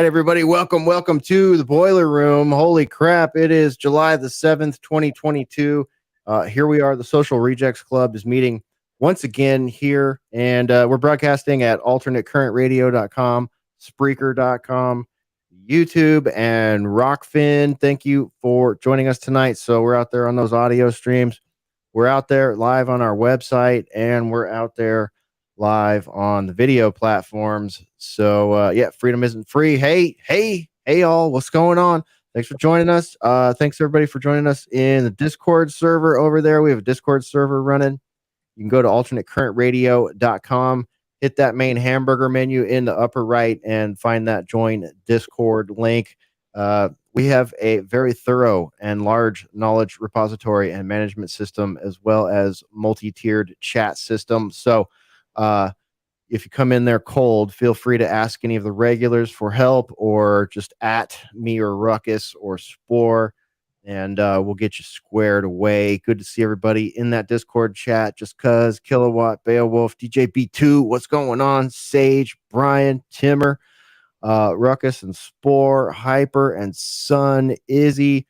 Everybody, welcome to the Boiler Room. Holy crap, it is July the 7th, 2022. Here we are. The Social Rejects Club is meeting once again here, and we're broadcasting at alternatecurrentradio.com, Spreaker.com, YouTube, and Rockfin. Thank you for joining us tonight. So we're out there on those audio streams. We're out there live on our website, and we're out there live on the video platforms. So yeah, freedom isn't free. Hey all, what's going on? Thanks for joining us. Thanks everybody for joining us in the Discord server over there. We have a Discord server running. You can go to alternatecurrentradio.com, hit that main hamburger menu in the upper right, and find that join Discord link. We have a very thorough and large knowledge repository and management system, as well as multi-tiered chat system. So if you come in there cold, feel free to ask any of the regulars for help, or just at me or Ruckus or Spore, and we'll get you squared away. Good to see everybody in that Discord chat. Just Cuz, Kilowatt, Beowulf, DJ B2, what's going on? Sage, Brian, Timmer, Ruckus and Spore, Hyper and Sun, Izzy,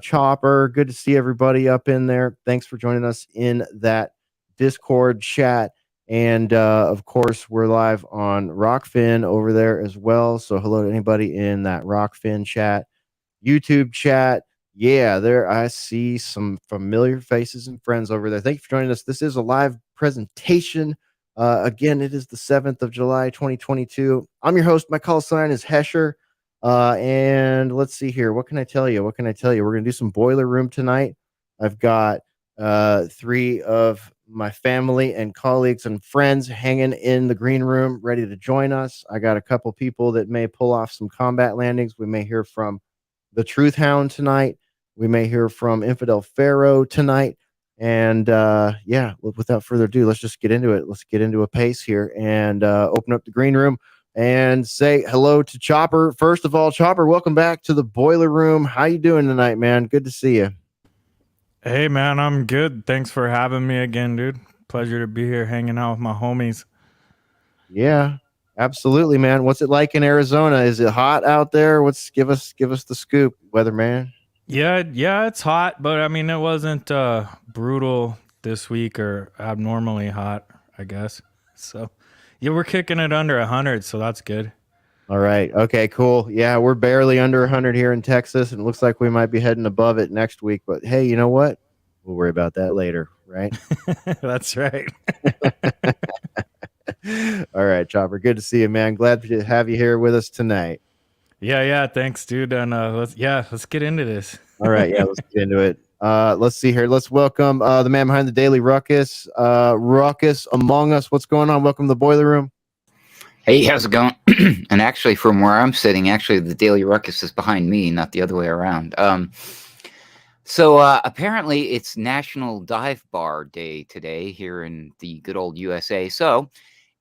Chopper. Good to see everybody up in there. Thanks for joining us in that Discord chat. And of course, we're live on Rockfin over there as well. So hello to anybody in that Rockfin chat, YouTube chat. Yeah, there I see some familiar faces and friends over there. Thank you for joining us. This is a live presentation. Again, it is the 7th of July, 2022. I'm your host. My call sign is Hesher. And let's see here. What can I tell you? We're going to do some Boiler Room tonight. I've got 3 of my family and colleagues and friends hanging in the green room, ready to join us. I got a couple people that may pull off some combat landings. We may hear from the Truth Hound tonight. We may hear from Infidel Pharaoh tonight. And yeah, without further ado, let's just get into it. Let's get into a pace here and open up the green room and say hello to Chopper. First of all, Chopper, welcome back to the Boiler Room. How you doing tonight, man? Good to see you. Hey, man, I'm good. Thanks for having me again, dude. Pleasure to be here hanging out with my homies. Yeah, absolutely, man. What's it like in Arizona? Is it hot out there? Give us the scoop, weatherman. Yeah, it's hot, but I mean, it wasn't brutal this week or abnormally hot, I guess. So, yeah, we're kicking it under 100, so that's good. All right. Okay, cool. Yeah, we're barely under 100 here in Texas, and it looks like we might be heading above it next week. But hey, you know what? We'll worry about that later, right? That's right. All right, Chopper. Good to see you, man. Glad to have you here with us tonight. Yeah. Thanks, dude. And let's get into this. All right. Yeah, let's get into it. Let's see here. Let's welcome the man behind the Daily Ruckus, Ruckus Among Us. What's going on? Welcome to the Boiler Room. Hey, how's it going? And actually, from where I'm sitting, the Daily Ruckus is behind me, not the other way around. So apparently, it's National Dive Bar Day today here in the good old USA. So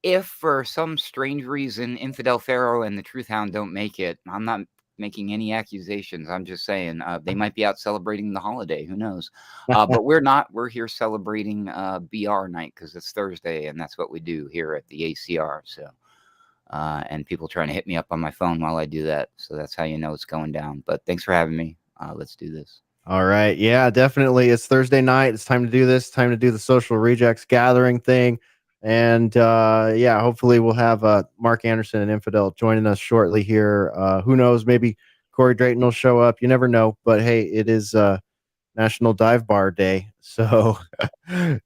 if for some strange reason Infidel Pharaoh and the Truth Hound don't make it, I'm not making any accusations. I'm just saying they might be out celebrating the holiday. Who knows? But we're not. We're here celebrating BR night because it's Thursday, and that's what we do here at the ACR. So. And people trying to hit me up on my phone while I do that. So that's how you know it's going down. But thanks for having me. Let's do this. All right. Yeah, definitely. It's Thursday night. It's time to do this. Time to do the Social Rejects gathering thing. And yeah, hopefully we'll have Mark Anderson and Infidel joining us shortly here. Who knows? Maybe Corey Drayton will show up. You never know. But hey, it is National Dive Bar Day. So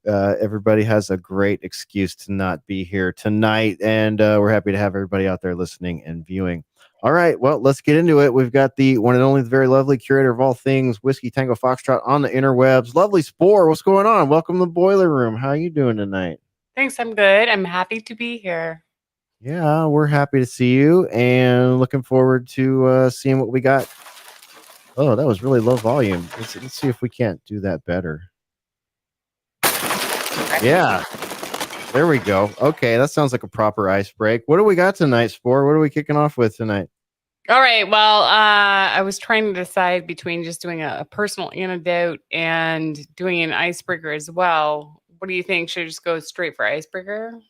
everybody has a great excuse to not be here tonight. And we're happy to have everybody out there listening and viewing. All right, well, let's get into it. We've got the one and only, the very lovely curator of all things Whiskey Tango Foxtrot on the interwebs. Lovely Spore, what's going on? Welcome to the Boiler Room. How are you doing tonight? Thanks, I'm good. I'm happy to be here. Yeah, we're happy to see you and looking forward to seeing what we got. Oh, that was really low volume. Let's see if we can't do that better. Yeah, there we go. Okay, that sounds like a proper ice break. What do we got tonight, Spore? What are we kicking off with tonight? All right. Well, I was trying to decide between just doing a personal anecdote and doing an icebreaker as well. What do you think? Should I just go straight for icebreaker?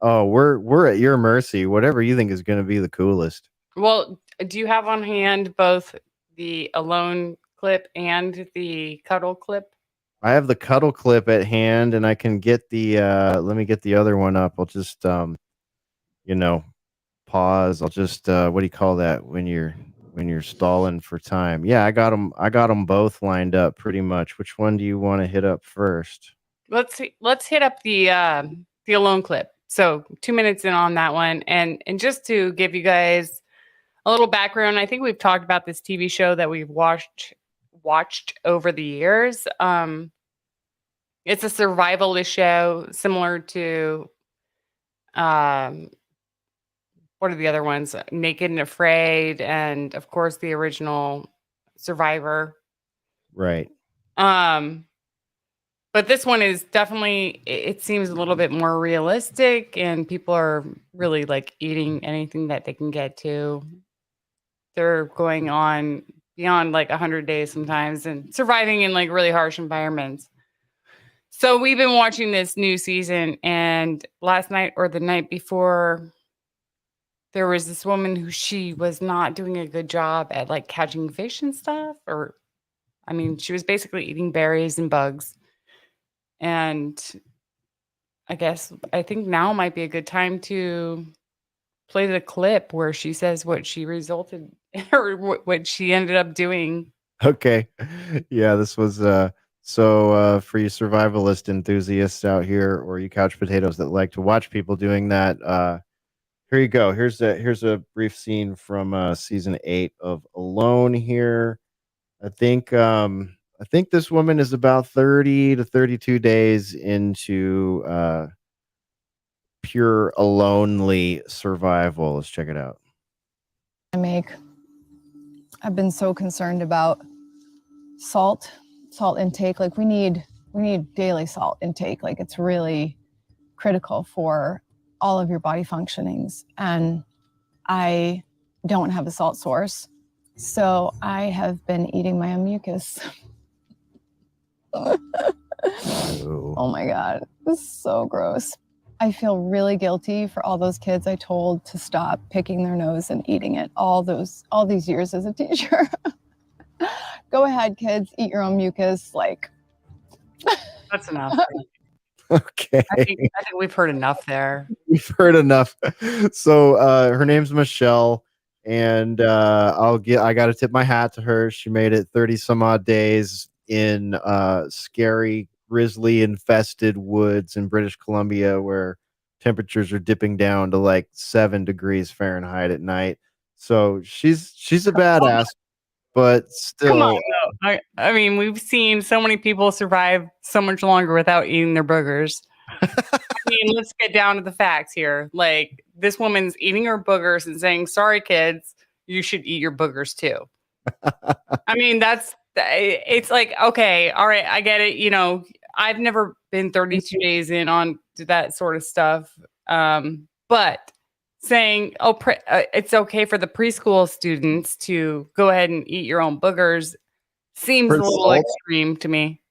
Oh, we're at your mercy. Whatever you think is going to be the coolest. Well, do you have on hand both the alone clip and the cuddle clip? I have the cuddle clip at hand, and I can get the. Let me get the other one up. I'll just pause. I'll just what do you call that when you're stalling for time? Yeah, I got them. I got them both lined up pretty much. Which one do you want to hit up first? Let's hit up the alone clip. So 2 minutes in on that one, and just to give you guys a little background, I think we've talked about this TV show that we've watched over the years. It's a survivalist show similar to what are the other ones? Naked and Afraid, and of course the original Survivor. Right. But this one is definitely, it seems a little bit more realistic, and people are really like eating anything that they can get to. They're going on beyond like 100 days sometimes and surviving in like really harsh environments. So we've been watching this new season, and last night or the night before, there was this woman who she was not doing a good job at like catching fish and stuff. Or, I mean, she was basically eating berries and bugs. And I think now might be a good time to play the clip where she says what she resulted or what she ended up doing. Okay. Yeah, this was so for you survivalist enthusiasts out here, or you couch potatoes that like to watch people doing that, here you go. Here's a brief scene from season 8 of Alone here. I think this woman is about 30 to 32 days into pure alonely survival. Let's check it out. I've been so concerned about salt intake. Like we need daily salt intake. Like it's really critical for all of your body functionings. And I don't have a salt source. So I have been eating my own mucus. Oh my God, this is so gross. I feel really guilty for all those kids I told to stop picking their nose and eating it all these years as a teacher. Go ahead, kids, eat your own mucus. Like, that's enough. Okay. I think we've heard enough there. We've heard enough. So her name's Michelle, and I got to tip my hat to her. She made it 30 some odd days in scary grizzly infested woods in British Columbia, where temperatures are dipping down to like 7 degrees Fahrenheit at night. So she's a badass, but still. Come on, no. I mean, we've seen so many people survive so much longer without eating their boogers. I mean, let's get down to the facts here. Like, this woman's eating her boogers and saying, "Sorry, kids, you should eat your boogers too." I mean, it's like, okay, all right, I get it. You know, I've never been 32 days in on that sort of stuff. But saying, it's okay for the preschool students to go ahead and eat your own boogers seems a little extreme to me.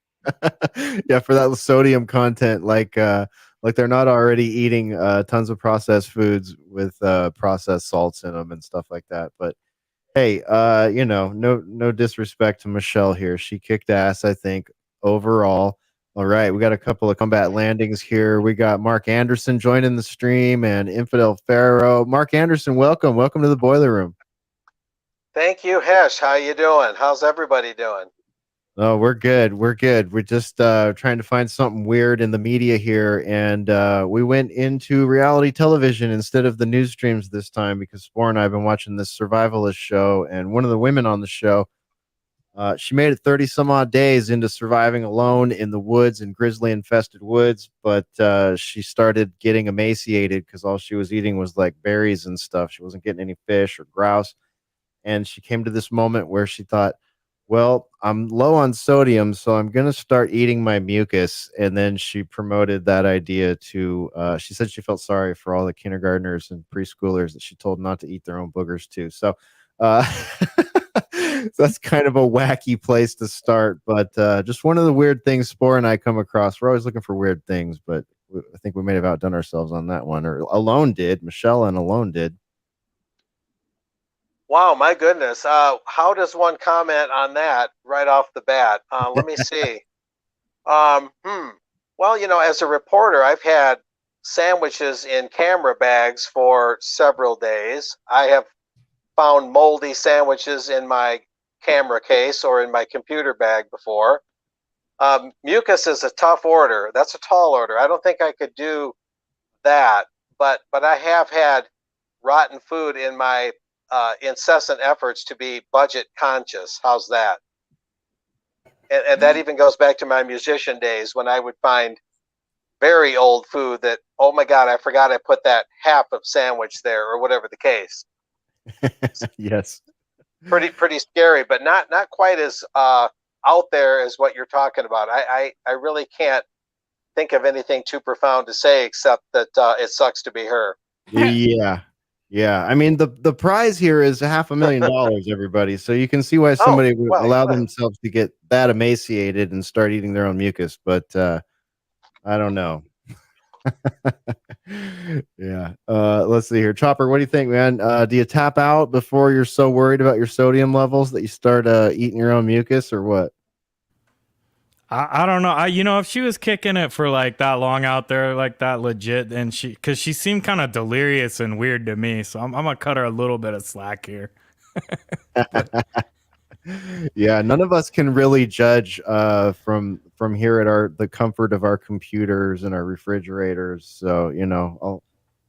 Yeah, for that sodium content, like they're not already eating tons of processed foods with processed salts in them and stuff like that. But hey, no disrespect to Michelle here. She kicked ass, I think, overall. All right, we got a couple of combat landings here. We got Mark Anderson joining the stream and Infidel Pharaoh. Mark Anderson, welcome to the Boiler Room. Thank you, Hesh. How you doing? How's everybody doing? Oh, we're good. We're good. We're just trying to find something weird in the media here, and we went into reality television instead of the news streams this time because Spore and I have been watching this survivalist show, and one of the women on the show, she made it 30 some odd days into surviving alone in the woods in grizzly infested woods, but she started getting emaciated because all she was eating was like berries and stuff. She wasn't getting any fish or grouse, and she came to this moment where she thought, well, I'm low on sodium, so I'm going to start eating my mucus. And then she promoted that idea to, she said she felt sorry for all the kindergartners and preschoolers that she told not to eat their own boogers too. So, so that's kind of a wacky place to start, but just one of the weird things Spore and I come across. We're always looking for weird things, but I think we may have outdone ourselves on that one, or Alone did. Michelle and Alone did. Wow, my goodness. How does one comment on that right off the bat? Let me see. Well, you know, as a reporter, I've had sandwiches in camera bags for several days. I have found moldy sandwiches in my camera case or in my computer bag before. Mucus is a tough order. That's a tall order. I don't think I could do that, but I have had rotten food in my incessant efforts to be budget conscious. How's that? And that even goes back to my musician days when I would find very old food that, oh my God, I forgot I put that half of sandwich there or whatever the case. Yes. Pretty scary, but not quite as out there as what you're talking about. I really can't think of anything too profound to say except that it sucks to be her. Yeah. Yeah, I mean the prize here is $500,000, everybody. So you can see why somebody would allow themselves to get that emaciated and start eating their own mucus. But I don't know. Yeah. Let's see here, Chopper. What do you think, man? Do you tap out before you're so worried about your sodium levels that you start eating your own mucus, or what? I don't know. You know, if she was kicking it for like that long out there, like that legit, and because she seemed kind of delirious and weird to me, so I'm gonna cut her a little bit of slack here. Yeah, none of us can really judge from here at the comfort of our computers and our refrigerators. So you know,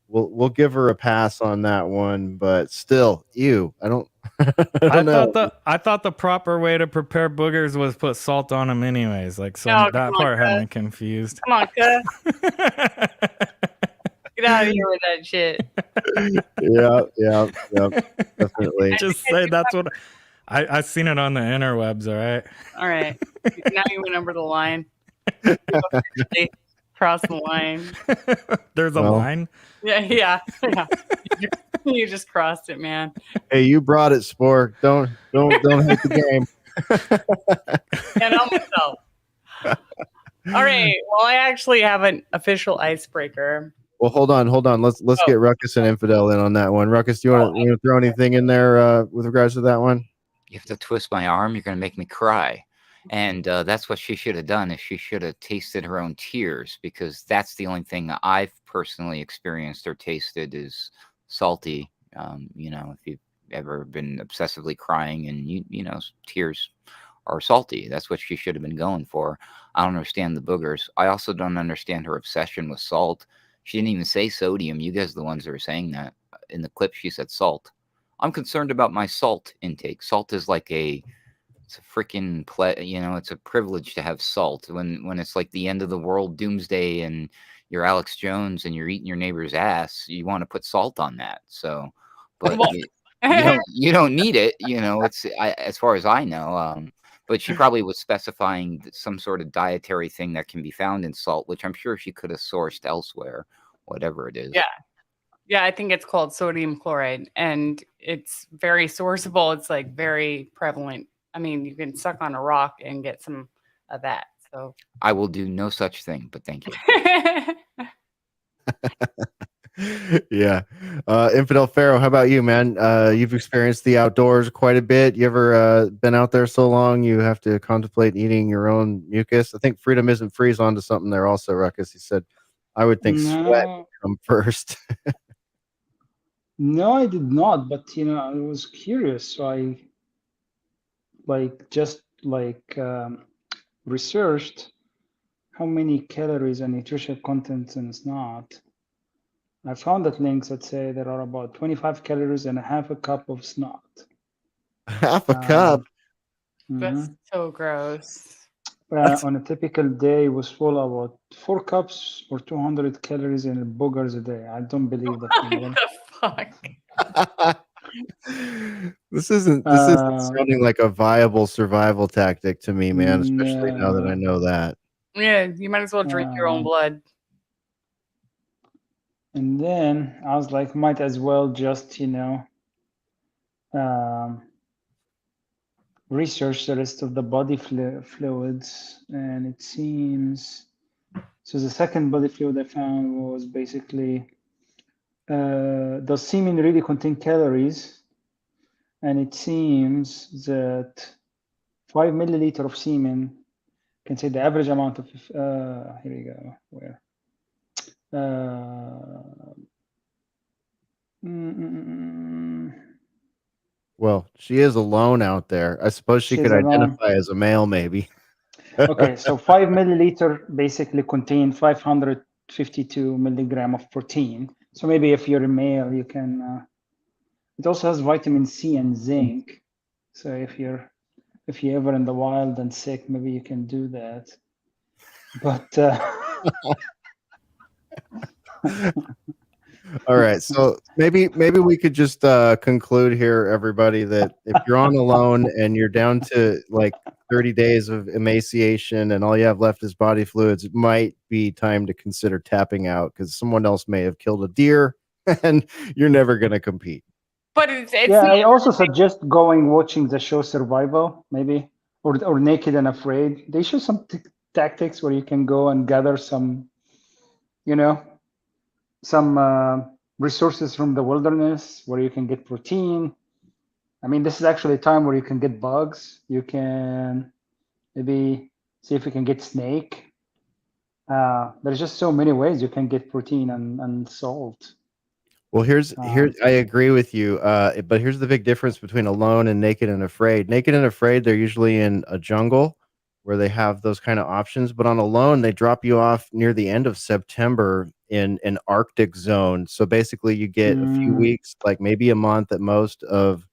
we'll give her a pass on that one, but still, I don't. I thought the proper way to prepare boogers was put salt on them anyways. Like, so that part had me confused. Come on, cuz. Get out of here with that shit. Yeah, definitely. Just say that's what I seen it on the interwebs. All right. Now you went over the line. Cross the line. There's a line. Yeah. You just crossed it, man. Hey, you brought it, Spore. Don't hate the game. Can't help myself. All right. Well, I actually have an official icebreaker. Well, hold on. Let's get Ruckus and Infidel in on that one. Ruckus, do you want to throw anything in there with regards to that one? You have to twist my arm. You're going to make me cry. And that's what she should have done, is she should have tasted her own tears, because that's the only thing I've personally experienced or tasted is salty. You know, if you've ever been obsessively crying and you know, tears are salty, that's what she should have been going for. I don't understand the boogers. I also don't understand her obsession with salt. She didn't even say sodium. You guys are the ones that are saying that. In the clip, she said salt. I'm concerned about my salt intake. Salt is like it's a freaking you know, it's a privilege to have salt when it's like the end of the world, doomsday, and you're Alex Jones and you're eating your neighbor's ass. You want to put salt on that. So, but you don't need it. You know, as far as I know. But she probably was specifying some sort of dietary thing that can be found in salt, which I'm sure she could have sourced elsewhere, whatever it is. Yeah, I think it's called sodium chloride, and it's very sourceable. It's like very prevalent. I mean, you can suck on a rock and get some of that. So I will do no such thing, but thank you. Yeah. Infidel Pharaoh, how about you, man? You've experienced the outdoors quite a bit. You ever been out there so long you have to contemplate eating your own mucus? I think Freedom Isn't Freeze onto something there also, Ruckus. He said, I would think sweat would come first. No, I did not, but you know, I was curious, so I just researched how many calories and nutritional content in snot. I found that links that say there are about 25 calories in a half a cup of snot. Half a cup. That's so gross. On a typical day was full about 4 cups or 200 calories in boogers a day. I don't believe that number. What the fuck? This isn't sounding like a viable survival tactic to me, man, especially now that I know that. Yeah, you might as well drink your own blood. And then I was like, might as well just, research the rest of the body fluids. And it seems, so the second body fluid I found was basically, does semen really contain calories? And it seems that 5 milliliter of semen can say the average amount of, here we go, where? Well, she is alone out there. I suppose she could identify as a male, maybe. Okay, so 5 milliliter basically contain 552 milligram of protein. So maybe if you're a male, you can. It also has vitamin C and zinc. So if you're ever in the wild and sick, maybe you can do that. But all right, so maybe we could just conclude here, everybody, that if you're on alone and you're down to like 30 days of emaciation and all you have left is body fluids, it might be time to consider tapping out because someone else may have killed a deer and you're never going to compete. But it's I also suggest watching the show Survival, maybe, or Naked and Afraid. They show some tactics where you can go and gather some, some resources from the wilderness where you can get protein. I mean, this is actually a time where you can get bugs. You can maybe see if you can get snake. There's just so many ways you can get protein and salt. Well, here's I agree with you, but here's the big difference between Alone and Naked and Afraid. Naked and Afraid, they're usually in a jungle where they have those kind of options, but on Alone, they drop you off near the end of September in an Arctic zone. So basically, you get a few weeks, like maybe a month at most, of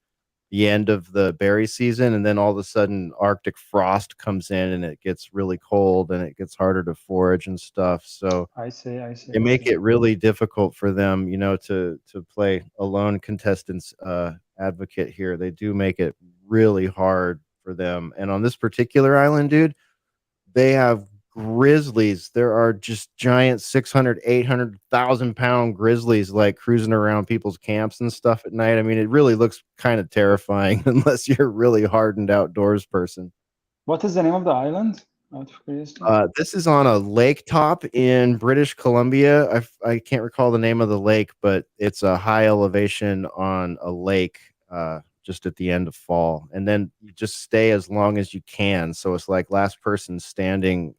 the end of the berry season, and then all of a sudden Arctic frost comes in and it gets really cold and it gets harder to forage and stuff. So I see. They make it really difficult for them, to play Alone contestants advocate here. They do make it really hard for them. And on this particular island, dude, they have grizzlies. There are just giant 600, 800,000 pound grizzlies like cruising around people's camps and stuff at night. I mean, it really looks kind of terrifying unless you're a really hardened outdoors person. What is the name of the island? This is on a lake top in British Columbia. I can't recall the name of the lake, but it's a high elevation on a lake just at the end of fall, and then you just stay as long as you can. So it's like last person standing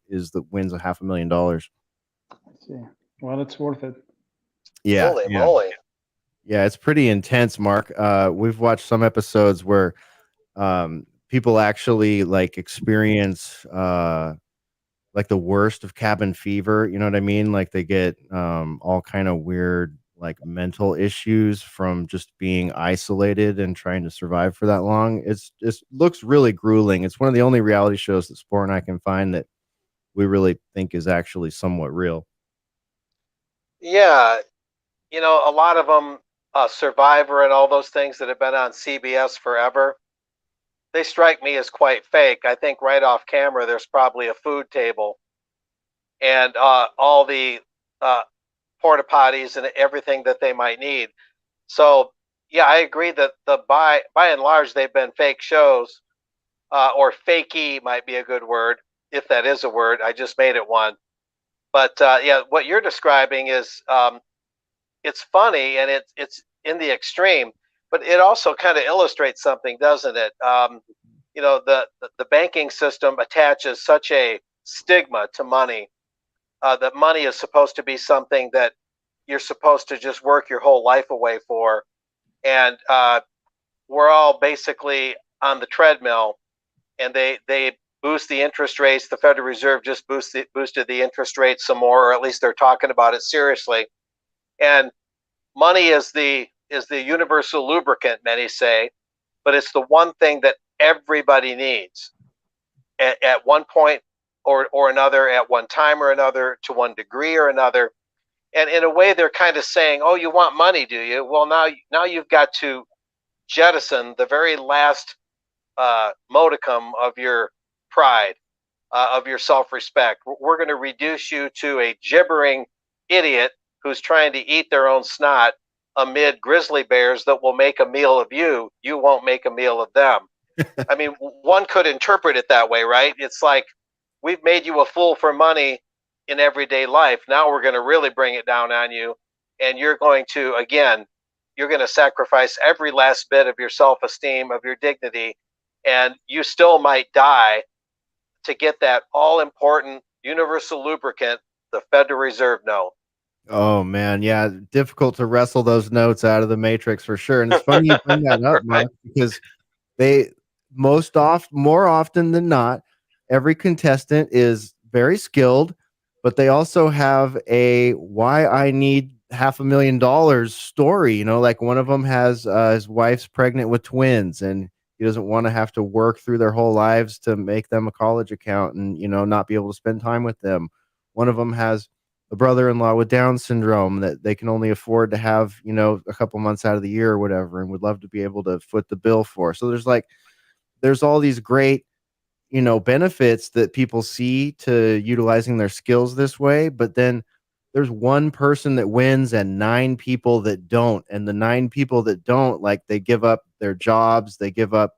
wins $500,000. I see. Well, it's worth it. Yeah. Holy moly. Yeah, it's pretty intense, Mark. We've watched some episodes where people actually like experience like the worst of cabin fever. You know what I mean? Like they get all kind of weird like mental issues from just being isolated and trying to survive for that long. It looks really grueling. It's one of the only reality shows that Spore and I can find that we really think is actually somewhat real. Yeah, a lot of them, Survivor and all those things that have been on CBS forever, they strike me as quite fake. I think right off camera, there's probably a food table and all the porta potties and everything that they might need. So, yeah, I agree that by and large, they've been fake shows, or fakey might be a good word, if that is a word. I just made it one. But yeah, what you're describing is it's funny and it's in the extreme, but it also kind of illustrates something, doesn't it? The banking system attaches such a stigma to money, that money is supposed to be something that you're supposed to just work your whole life away for. And we're all basically on the treadmill and they boost the interest rates. The Federal Reserve just boosted the interest rates some more, or at least they're talking about it seriously. And money is the universal lubricant, many say, but it's the one thing that everybody needs at one point or another, at one time or another, to one degree or another. And in a way, they're kind of saying, "Oh, you want money, do you? Well, now you've got to jettison the very last modicum of your pride, of your self-respect. We're going to reduce you to a gibbering idiot who's trying to eat their own snot amid grizzly bears that will make a meal of you. You won't make a meal of them." I mean, one could interpret it that way, right? It's like, we've made you a fool for money in everyday life. Now we're going to really bring it down on you. And you're going to, again, you're going to sacrifice every last bit of your self-esteem, of your dignity, and you still might die to get that all-important universal lubricant, the Federal Reserve note. Oh man, yeah, difficult to wrestle those notes out of the matrix for sure. And it's funny you bring that up, Mark, because they more often than not, every contestant is very skilled, but they also have a why I need $500,000 story. You know, like one of them has his wife's pregnant with twins, and he doesn't want to have to work through their whole lives to make them a college account and, you know, not be able to spend time with them. One of them has a brother-in-law with Down syndrome that they can only afford to have, you know, a couple months out of the year or whatever, and would love to be able to foot the bill for. So there's all these great, you know, benefits that people see to utilizing their skills this way, but then there's one person that wins and 9 people that don't. And the 9 people that don't, like, they give up their jobs, they give up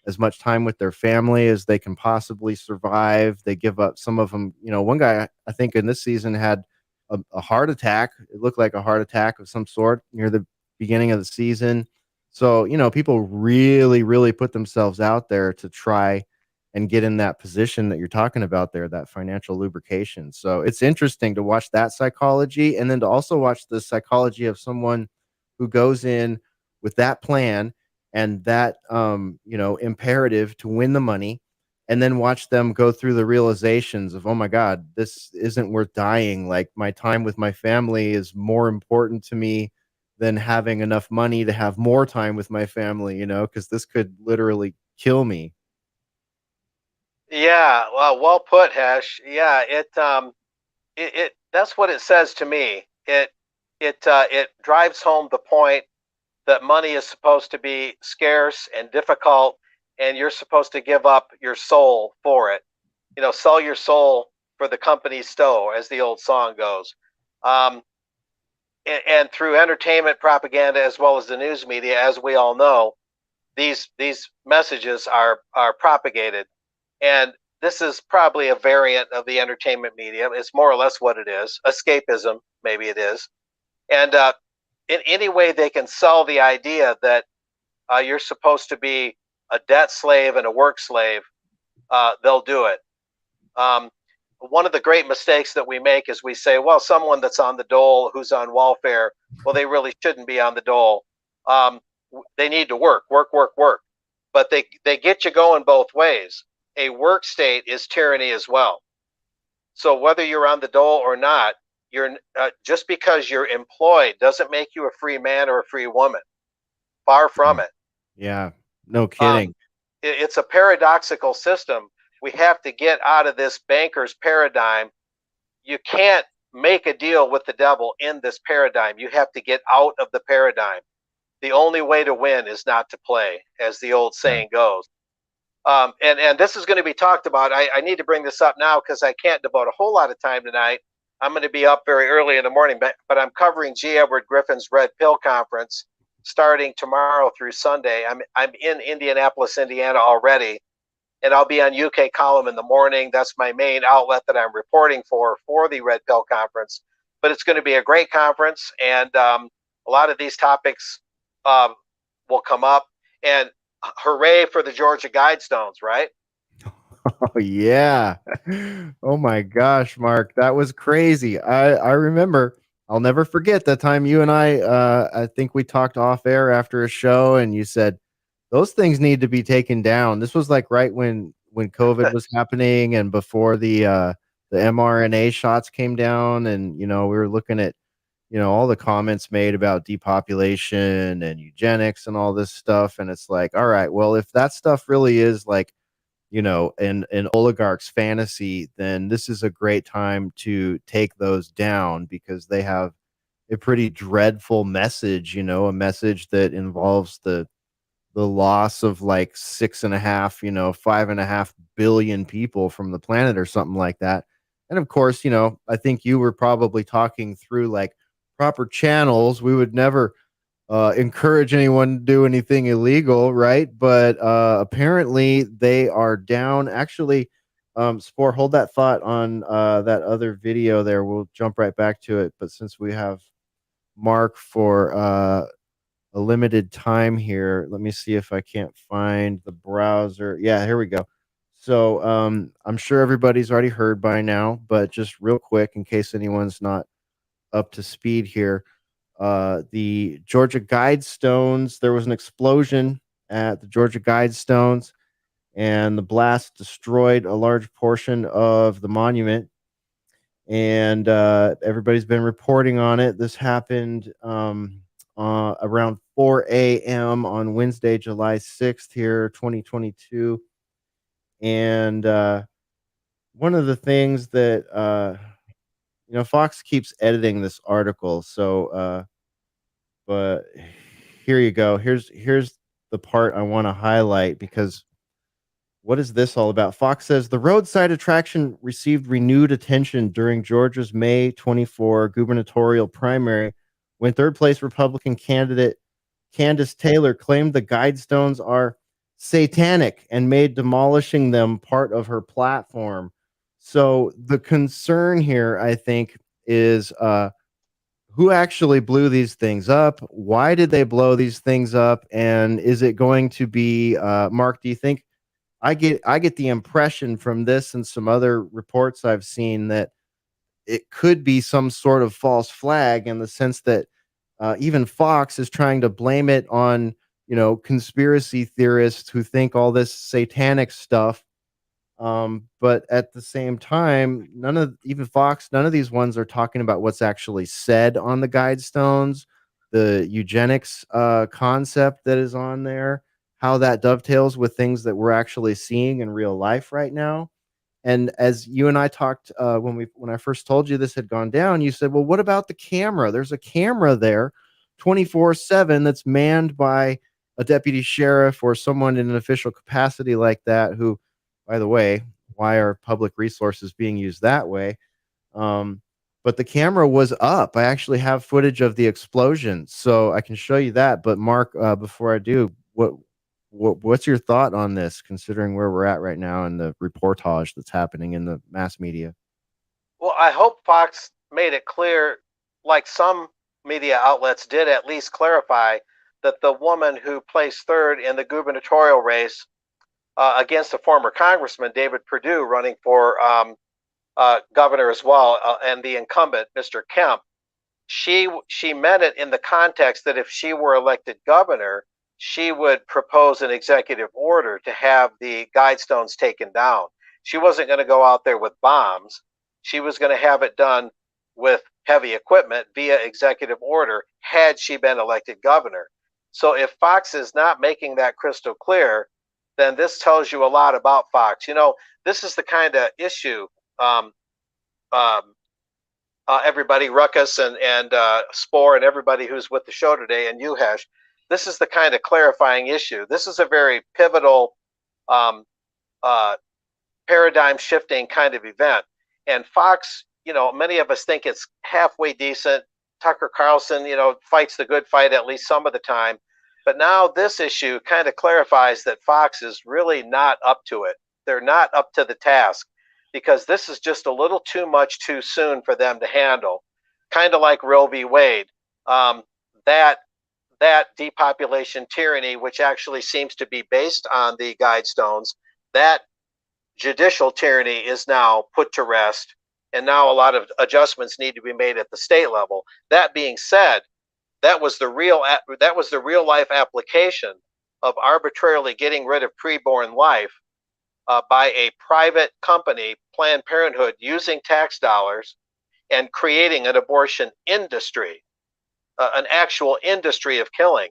as much time with their family as they can possibly survive. They give up, some of them, you know, one guy I think in this season had a heart attack. It looked like a heart attack of some sort near the beginning of the season. So, you know, people really, really put themselves out there to try and get in that position that you're talking about there, that financial lubrication. So it's interesting to watch that psychology, and then to also watch the psychology of someone who goes in with that plan and that, you know, imperative to win the money, and then watch them go through the realizations of, oh my God, this isn't worth dying. Like, my time with my family is more important to me than having enough money to have more time with my family, you know, because this could literally kill me. Yeah, well put, Hesh. Yeah, it that's what it says to me. It drives home the point that money is supposed to be scarce and difficult, and you're supposed to give up your soul for it. You know, sell your soul for the company's stove, as the old song goes. And through entertainment propaganda as well as the news media, as we all know, these messages are propagated. And this is probably a variant of the entertainment media. It's more or less what it is. Escapism, maybe it is. And in any way they can sell the idea that you're supposed to be a debt slave and a work slave, they'll do it. One of the great mistakes that we make is we say, well, someone that's on the dole, who's on welfare, well, they really shouldn't be on the dole. They need to work. But they get you going both ways. A work state is tyranny as well. So whether you're on the dole or not, you're just because you're employed doesn't make you a free man or a free woman. Far from it. Yeah, no kidding. It's a paradoxical system. We have to get out of this banker's paradigm. You can't make a deal with the devil in this paradigm. You have to get out of the paradigm. The only way to win is not to play, as the old saying goes. And this is going to be talked about. I need to bring this up now because I can't devote a whole lot of time tonight. I'm going to be up very early in the morning, but I'm covering G. Edward Griffin's Red Pill Conference starting tomorrow through Sunday. I'm in Indianapolis, Indiana already, and I'll be on UK Column in the morning. That's my main outlet that I'm reporting for the Red Pill Conference. But it's going to be a great conference, and a lot of these topics will come up. And hooray for the Georgia Guidestones, right? Oh yeah. Oh my gosh, Mark, that was crazy. I remember, I'll never forget that time you and I think we talked off air after a show, and you said those things need to be taken down. This was like right when when COVID was happening and before the mRNA shots came down, and we were looking at all the comments made about depopulation and eugenics and all this stuff, and it's like, all right, well, if that stuff really is like an oligarch's fantasy, then this is a great time to take those down, because they have a pretty dreadful message, a message that involves the loss of like 5.5 billion people from the planet or something like that. And of course, I think you were probably talking through like proper channels. We would never encourage anyone to do anything illegal, right? But apparently they are down. Actually, Spore, hold that thought on that other video there. We'll jump right back to it. But since we have Mark for a limited time here, let me see if I can't find the browser. Yeah, here we go. So I'm sure everybody's already heard by now, but just real quick, in case anyone's not up to speed here, the Georgia Guidestones, there was an explosion at the Georgia Guidestones, and the blast destroyed a large portion of the monument. And everybody's been reporting on it. This happened around 4 a.m. on Wednesday, July 6th here, 2022. And one of the things that, Fox keeps editing this article. So, but here you go. Here's the part I want to highlight, because what is this all about? Fox says the roadside attraction received renewed attention during Georgia's May 24 gubernatorial primary, when third place Republican candidate Candace Taylor claimed the Guidestones are satanic and made demolishing them part of her platform. So the concern here, I think, is who actually blew these things up? Why did they blow these things up? And is it going to be, Mark, do you think, I get the impression from this and some other reports I've seen that it could be some sort of false flag, in the sense that even Fox is trying to blame it on, conspiracy theorists who think all this satanic stuff. But at the same time, none of these ones are talking about what's actually said on the Guidestones, the eugenics concept that is on there, how that dovetails with things that we're actually seeing in real life right now. And as you and I talked when I first told you this had gone down, you said, well, what about the camera? There's a camera there 24/7 that's manned by a deputy sheriff or someone in an official capacity like that, who, by the way, why are public resources being used that way? But the camera was up. I actually have footage of the explosion, so I can show you that. But Mark, before I do, what's your thought on this, considering where we're at right now and the reportage that's happening in the mass media? Well, I hope Fox made it clear, like some media outlets did, at least clarify that the woman who placed third in the gubernatorial race against a former congressman, David Perdue, running for governor as well, and the incumbent, Mr. Kemp, she meant it in the context that if she were elected governor, she would propose an executive order to have the Guidestones taken down. She wasn't going to go out there with bombs. She was going to have it done with heavy equipment via executive order, had she been elected governor. So if Fox is not making that crystal clear, then this tells you a lot about Fox. This is the kind of issue everybody, Ruckus and Spore and everybody who's with the show today, and you, Hesh, this is the kind of clarifying issue. This is a very pivotal paradigm shifting kind of event. And Fox, many of us think it's halfway decent. Tucker Carlson, fights the good fight at least some of the time. But now this issue kind of clarifies that Fox is really not up to it. They're not up to the task, because this is just a little too much too soon for them to handle. Kind of like Roe v. Wade. That depopulation tyranny, which actually seems to be based on the Guidestones, that judicial tyranny is now put to rest. And now a lot of adjustments need to be made at the state level. That being said, that was the real life application of arbitrarily getting rid of preborn life by a private company, Planned Parenthood, using tax dollars and creating an abortion industry, an actual industry of killing.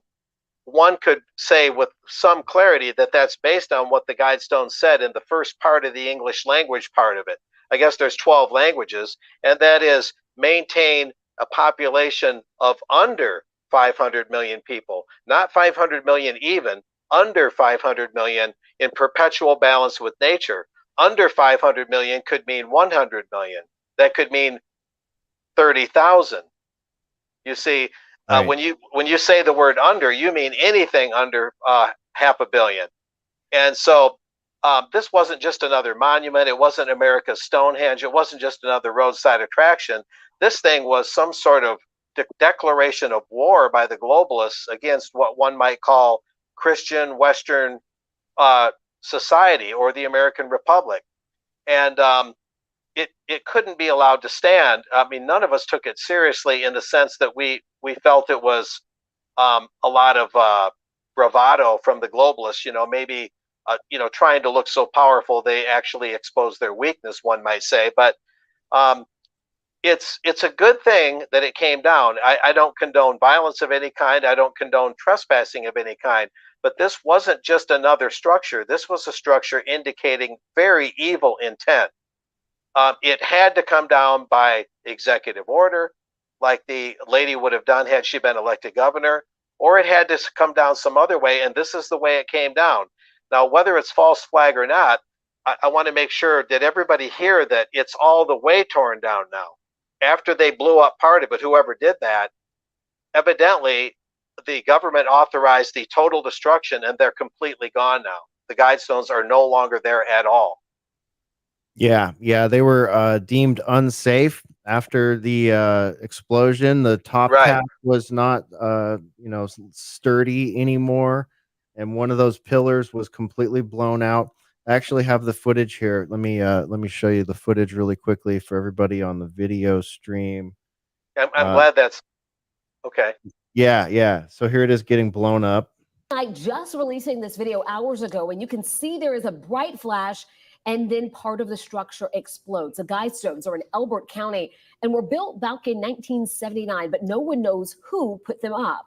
One could say with some clarity that that's based on what the Guidestones said in the first part of the English language part of it. I guess there's 12 languages, and that is maintain a population of under 500 million people, not 500 million even, under 500 million in perpetual balance with nature. Under 500 million could mean 100 million. That could mean 30,000. You see, Right. when you say the word under, you mean anything under 500 million. And so this wasn't just another monument. It wasn't America's Stonehenge. It wasn't just another roadside attraction. This thing was some sort of declaration of war by the globalists against what one might call Christian Western society or the American Republic. And it couldn't be allowed to stand. I mean, none of us took it seriously in the sense that we felt it was a lot of bravado from the globalists, maybe trying to look so powerful they actually expose their weakness, one might say. But it's a good thing that it came down. I don't condone violence of any kind. I don't condone trespassing of any kind. But this wasn't just another structure. This was a structure indicating very evil intent. It had to come down by executive order, like the lady would have done had she been elected governor, or it had to come down some other way, and this is the way it came down. Now, whether it's false flag or not, I want to make sure that everybody hear that it's all the way torn down now. After they blew up part of it, whoever did that, evidently the government authorized the total destruction, and they're completely gone now. The Guidestones are no longer there at all. Yeah, they were deemed unsafe after the explosion. The top Right. cap was not sturdy anymore, and one of those pillars was completely blown out. I actually have the footage here. Let me show you the footage really quickly for everybody on the video stream. I'm glad that's okay. Yeah. So here it is getting blown up. Just releasing this video hours ago, and you can see there is a bright flash, and then part of the structure explodes. The Guidestones are in Elbert County and were built back in 1979, but no one knows who put them up.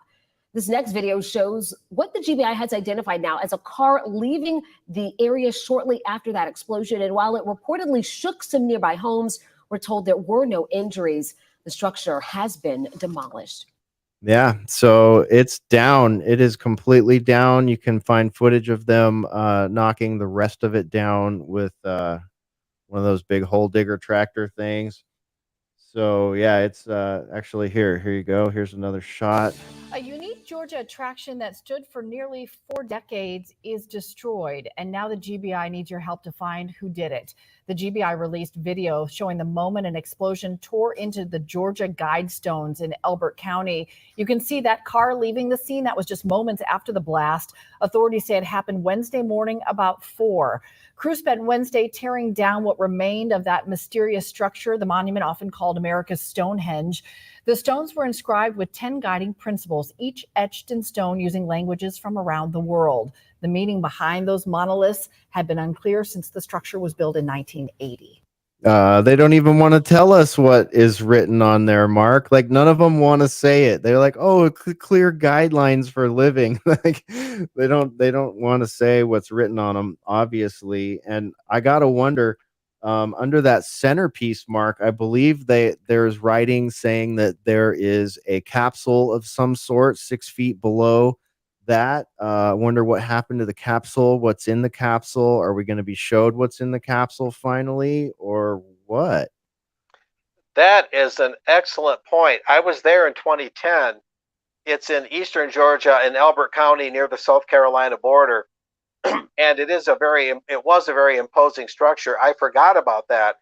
This next video shows what the GBI has identified now as a car leaving the area shortly after that explosion. And while it reportedly shook some nearby homes, we're told there were no injuries. The structure has been demolished. Yeah, so it's down. It is completely down. You can find footage of them knocking the rest of it down with one of those big hole digger tractor things. So yeah, it's actually here. Here you go. Here's another shot. A unique Georgia attraction that stood for nearly 4 decades is destroyed, and now the GBI needs your help to find who did it. The GBI released video showing the moment an explosion tore into the Georgia Guidestones in Elbert County. You can see that car leaving the scene. That was just moments after the blast. Authorities say it happened Wednesday morning about 4. Crews spent Wednesday tearing down what remained of that mysterious structure, the monument often called America's Stonehenge. The stones were inscribed with 10 guiding principles, each etched in stone using languages from around the world. The meaning behind those monoliths had been unclear since the structure was built in 1980. They don't even want to tell us what is written on there, Mark. Like, none of them want to say it. They're like, oh, clear guidelines for living. Like, they don't want to say what's written on them, obviously. And I gotta wonder, under that centerpiece, Mark, I believe there's writing saying that there is a capsule of some sort 6 feet below that. I wonder what happened to the capsule. What's in the capsule? Are we going to be showed what's in the capsule finally, or what? That is an excellent point. I was there in 2010. It's in eastern Georgia in Elbert County near the South Carolina border. And it was a very imposing structure. I forgot about that.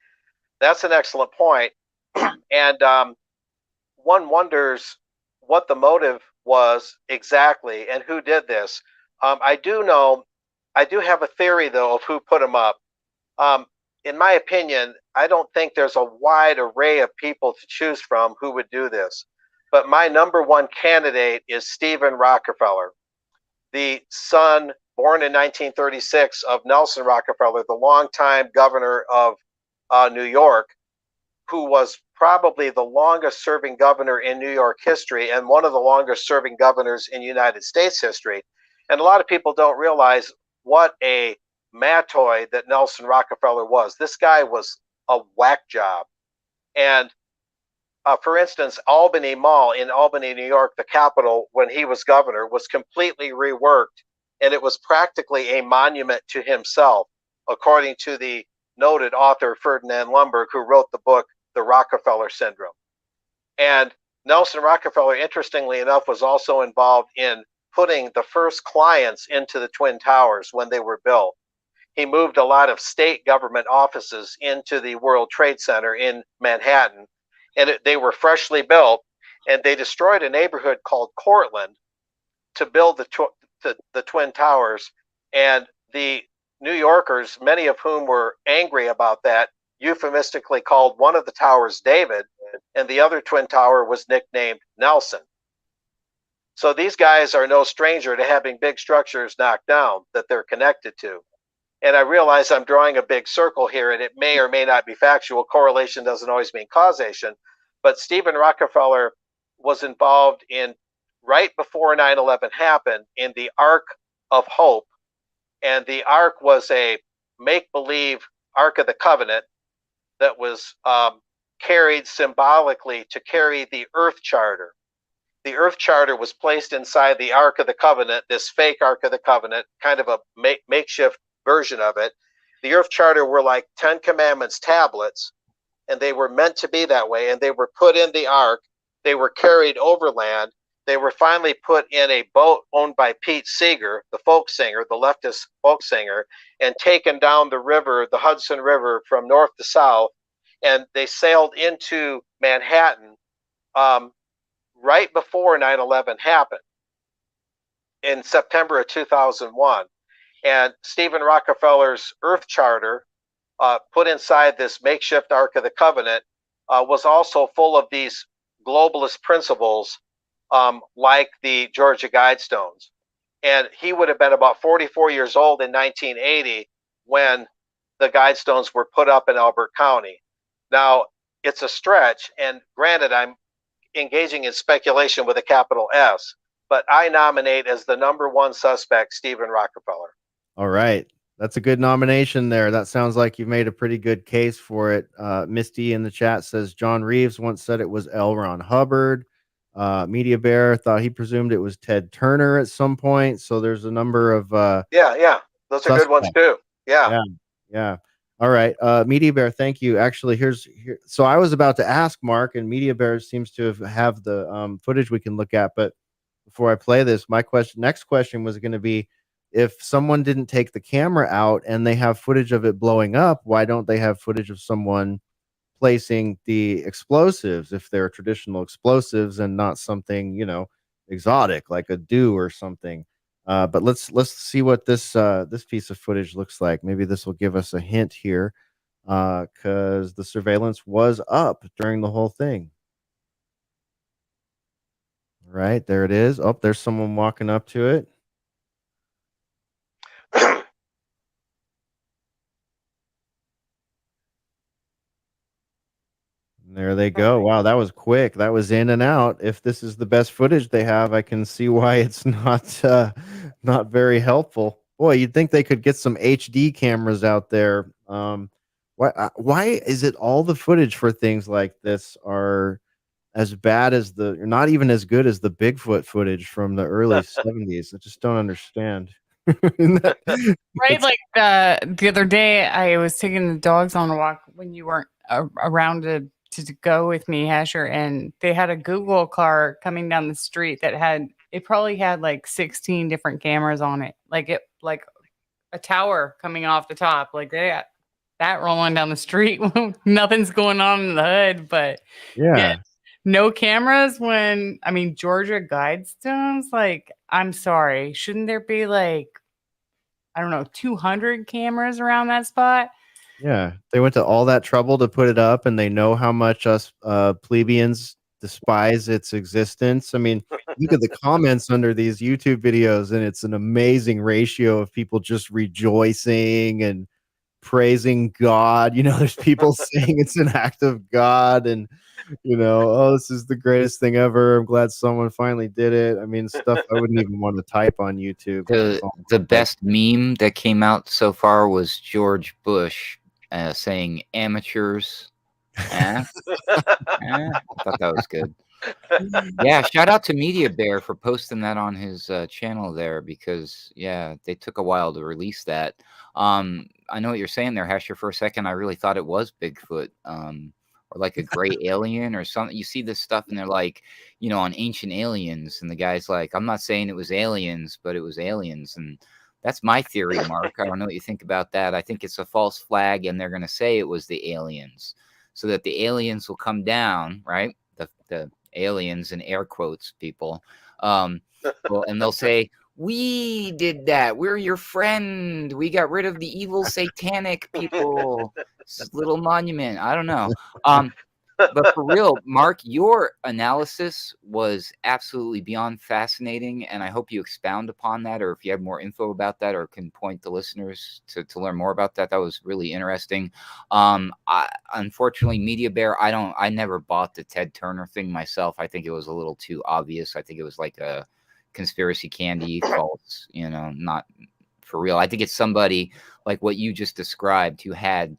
That's an excellent point. And one wonders what the motive was exactly and who did this. I do have a theory though of who put them up. In my opinion, I don't think there's a wide array of people to choose from who would do this. But my number one candidate is Stephen Rockefeller, the son born in 1936, of Nelson Rockefeller, the longtime governor of New York, who was probably the longest serving governor in New York history and one of the longest serving governors in United States history. And a lot of people don't realize what a matoy that Nelson Rockefeller was. This guy was a whack job. And for instance, Albany Mall in Albany, New York, the capital, when he was governor, was completely reworked, and it was practically a monument to himself, according to the noted author Ferdinand Lumberg, who wrote the book The Rockefeller Syndrome. And Nelson Rockefeller, interestingly enough, was also involved in putting the first clients into the Twin Towers when they were built. He moved a lot of state government offices into the World Trade Center in Manhattan, and they were freshly built, and they destroyed a neighborhood called Cortlandt to build the Twin Towers. And the New Yorkers, many of whom were angry about that, euphemistically called one of the towers David, and the other Twin Tower was nicknamed Nelson. So these guys are no stranger to having big structures knocked down that they're connected to. And I realize I'm drawing a big circle here, and it may or may not be factual. Correlation doesn't always mean causation. But Stephen Rockefeller was involved in, right before 9/11 happened, in the Ark of Hope. And the Ark was a make-believe Ark of the Covenant that was carried symbolically to carry the Earth Charter. The Earth Charter was placed inside the Ark of the Covenant, this fake Ark of the Covenant, kind of a makeshift version of it. The Earth Charter were like 10 Commandments tablets, and they were meant to be that way, and they were put in the Ark. They were carried overland. They were finally put in a boat owned by Pete Seeger, the folk singer, the leftist folk singer, and taken down the river, the Hudson River, from north to south, and they sailed into Manhattan right before 9/11 happened in September of 2001. And Stephen Rockefeller's Earth Charter, put inside this makeshift Ark of the Covenant, was also full of these globalist principles, like the Georgia Guidestones. And he would have been about 44 years old in 1980 when the Guidestones were put up in Elbert County. Now, it's a stretch, and granted, I'm engaging in speculation with a capital S, but I nominate as the #1 suspect Stephen Rockefeller. All right. That's a good nomination there. That sounds like you've made a pretty good case for it. Misty in the chat says John Reeves once said it was L. Ron Hubbard. Media Bear thought he presumed it was Ted Turner at some point. So there's a number of yeah, those are good ones too. Yeah. All right. Media Bear, thank you. Actually, here. So I was about to ask Mark, and Media Bear seems to have the footage we can look at. But before I play this, my next question was going to be, if someone didn't take the camera out and they have footage of it blowing up, why don't they have footage of someone placing the explosives, if they're traditional explosives and not something, exotic like a dew or something? But let's see what this piece of footage looks like. Maybe this will give us a hint here, because the surveillance was up during the whole thing. Right, there it is. Oh, there's someone walking up to it. There they go. Wow, that was quick. That was in and out. If this is the best footage they have, I can see why it's not very helpful. Boy, you'd think they could get some HD cameras out there. Why is it all the footage for things like this are as bad as not even as good as the Bigfoot footage from the early 70s? I just don't understand. Right, like the other day, I was taking the dogs on a walk when you weren't around to go with me, Hesher, and they had a Google car coming down the street that probably had like 16 different cameras on it, like a tower coming off the top, like they got that rolling down the street. Nothing's going on in the hood, but yeah, no cameras. Georgia Guidestones, like, I'm sorry, shouldn't there be like, I don't know, 200 cameras around that spot? Yeah, they went to all that trouble to put it up, and they know how much us plebeians despise its existence. I mean, look at the comments under these YouTube videos, and it's an amazing ratio of people just rejoicing and praising God. You know, there's people saying it's an act of God, and oh, this is the greatest thing ever. I'm glad someone finally did it. I mean, stuff I wouldn't even want to type on YouTube. The best meme that came out so far was George Bush saying amateurs. I thought that was good. Yeah, shout out to Media Bear for posting that on his channel there, because they took a while to release that. I know what you're saying there, Hesher. For a second, I really thought it was Bigfoot, or like a gray alien or something. You see this stuff and they're like, on Ancient Aliens, and the guy's like, I'm not saying it was aliens, but it was aliens. And that's my theory, Mark. I don't know what you think about that. I think it's a false flag, and they're going to say it was the aliens, so that the aliens will come down, right? The aliens, in air quotes, people. And they'll say, we did that. We're your friend. We got rid of the evil satanic people. Little monument. I don't know. But for real, Mark, your analysis was absolutely beyond fascinating, and I hope you expound upon that, or if you have more info about that, or can point the listeners to learn more about that. That was really interesting. Unfortunately, Media Bear, I never bought the Ted Turner thing myself. I think it was a little too obvious. I think it was like a conspiracy candy, false, not for real. I think it's somebody like what you just described who had,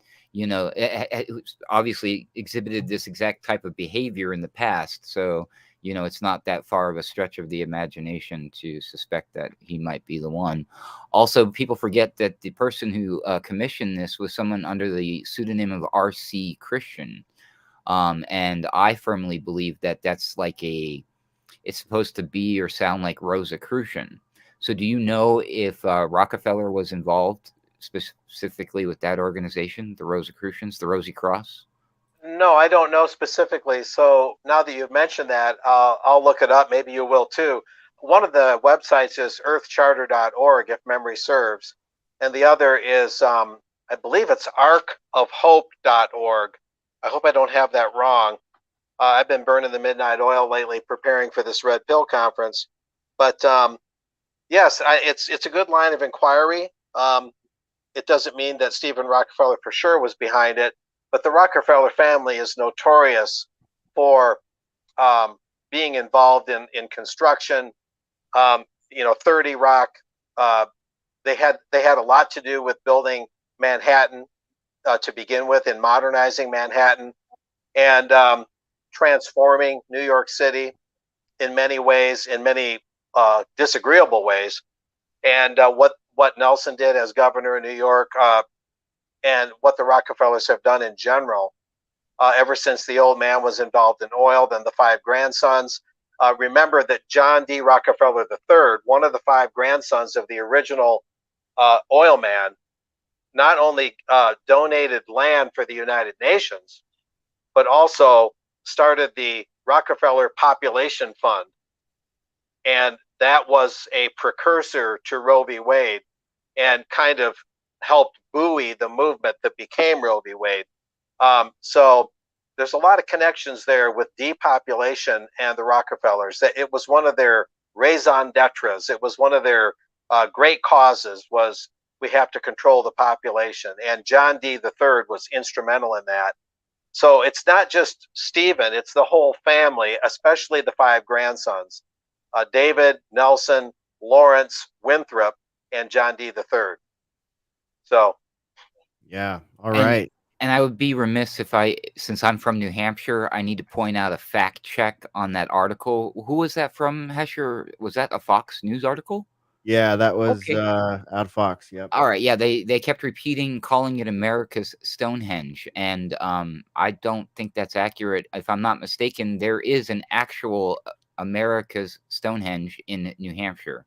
obviously exhibited this exact type of behavior in the past. So, it's not that far of a stretch of the imagination to suspect that he might be the one. Also, people forget that the person who commissioned this was someone under the pseudonym of R.C. Christian. And I firmly believe that that's like it's supposed to be or sound like Rosicrucian. So do you know if Rockefeller was involved specifically with that organization, the Rosicrucians, the Rosy Cross? No, I don't know specifically. So now that you've mentioned that, I'll look it up. Maybe you will too. One of the websites is earthcharter.org, if memory serves. And the other is, I believe it's arkofhope.org. I hope I don't have that wrong. I've been burning the midnight oil lately, preparing for this Red Pill conference. But yes, it's a good line of inquiry. It doesn't mean that Stephen Rockefeller for sure was behind it, but the Rockefeller family is notorious for being involved in construction. 30 Rock, they had a lot to do with building Manhattan to begin with, and modernizing Manhattan, and transforming New York City in many ways, in many disagreeable ways. And what Nelson did as governor of New York, and what the Rockefellers have done in general, ever since the old man was involved in oil, then the 5 grandsons. Remember that John D. Rockefeller III, one of the 5 grandsons of the original oil man, not only donated land for the United Nations, but also started the Rockefeller Population Fund. And that was a precursor to Roe v. Wade, and kind of helped buoy the movement that became Roe v. Wade. So there's a lot of connections there with depopulation and the Rockefellers. That it was one of their raison d'etres. It was one of their great causes, was we have to control the population. And John D. III was instrumental in that. So it's not just Stephen, it's the whole family, especially the 5 grandsons. David, Nelson, Lawrence, Winthrop, and John D. III. So, yeah, all right. And I would be remiss if since I'm from New Hampshire, I need to point out a fact check on that article. Who was that from, Hesher? Was that a Fox News article? Yeah, that was Okay. out of Fox. Yep. All right. Yeah, they kept repeating, calling it America's Stonehenge, and I don't think that's accurate. If I'm not mistaken, there is an actual America's Stonehenge in New Hampshire.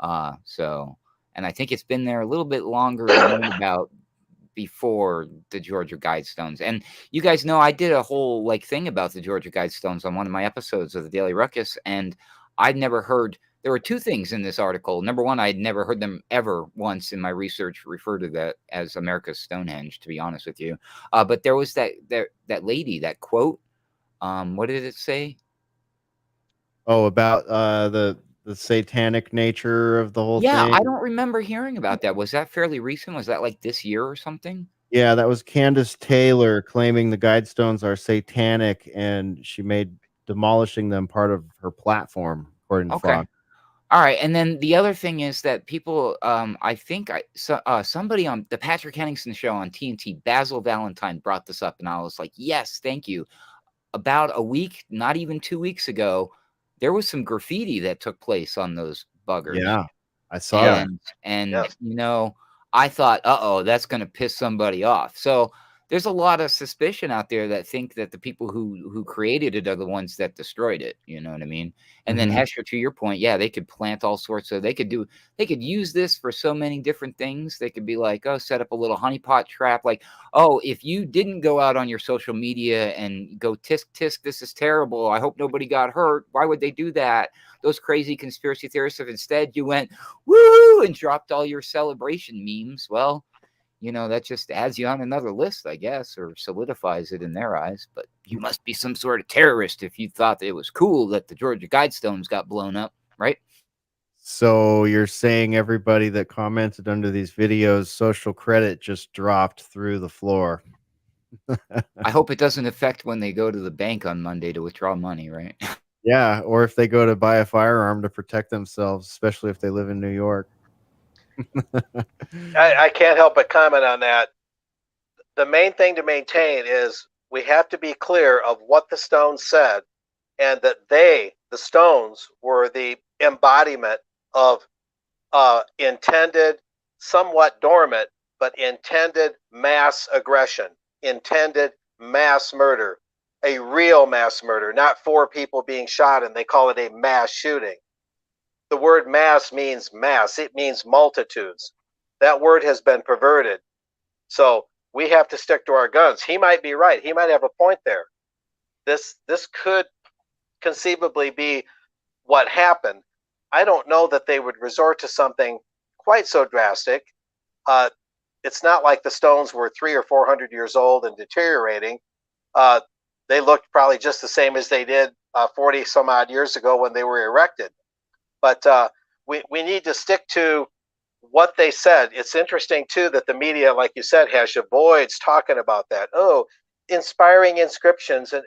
And I think it's been there a little bit longer than about before the Georgia Guidestones. And you guys know I did a whole thing about the Georgia Guidestones on one of my episodes of the Daily Ruckus, and I'd never heard. There were 2 things in this article. Number one, I'd never heard them ever once in my research refer to that as America's Stonehenge, to be honest with you. But there was that lady, that quote. What did it say? Oh, about the satanic nature of the whole Yeah, thing. I don't remember hearing about that. Was that fairly recent? Was that like this year or something? Yeah, that was Candace Taylor claiming the Guidestones are satanic, and she made demolishing them part of her platform, according to Okay. Fox. All right, and then the other thing is that people, I think somebody on the Patrick Henningsen show on TNT, Basil Valentine, brought this up, and I was like, yes, thank you. About a week, not even 2 weeks ago, there was some graffiti that took place on those buggers. Yeah, I saw that. And Yes. you know, I thought, uh-oh, that's going to piss somebody off. So there's a lot of suspicion out there that think that the people who created it are the ones that destroyed it. You know what I mean? And then Mhm. Hesher, to your point, yeah, they could plant all sorts of, they could use this for so many different things. They could be like, oh, set up a little honeypot trap. Like, oh, if you didn't go out on your social media and go tisk tisk, this is terrible, I hope nobody got hurt. Why would they do that? Those crazy conspiracy theorists. If instead you went woo and dropped all your celebration memes, well, that just adds you on another list, I guess, or solidifies it in their eyes. But you must be some sort of terrorist if you thought that it was cool that the Georgia Guidestones got blown up, right? So you're saying everybody that commented under these videos, social credit just dropped through the floor. I hope it doesn't affect when they go to the bank on Monday to withdraw money, right? Yeah, or if they go to buy a firearm to protect themselves, especially if they live in New York. I can't help but comment on that. The main thing to maintain is we have to be clear of what the Stones said, and that the Stones, were the embodiment of intended, somewhat dormant, but intended mass aggression, intended mass murder, a real mass murder, not 4 people being shot and they call it a mass shooting. The word mass means mass, it means multitudes. That word has been perverted. So we have to stick to our guns. He might be right. He might have a point there. This could conceivably be what happened. I don't know that they would resort to something quite so drastic. It's not like the Stones were 300 or 400 years old and deteriorating. They looked probably just the same as they did 40 some odd years ago when they were erected. But we need to stick to what they said. It's interesting too that the media, like you said, Hesh, avoids talking about that. Oh, inspiring inscriptions, and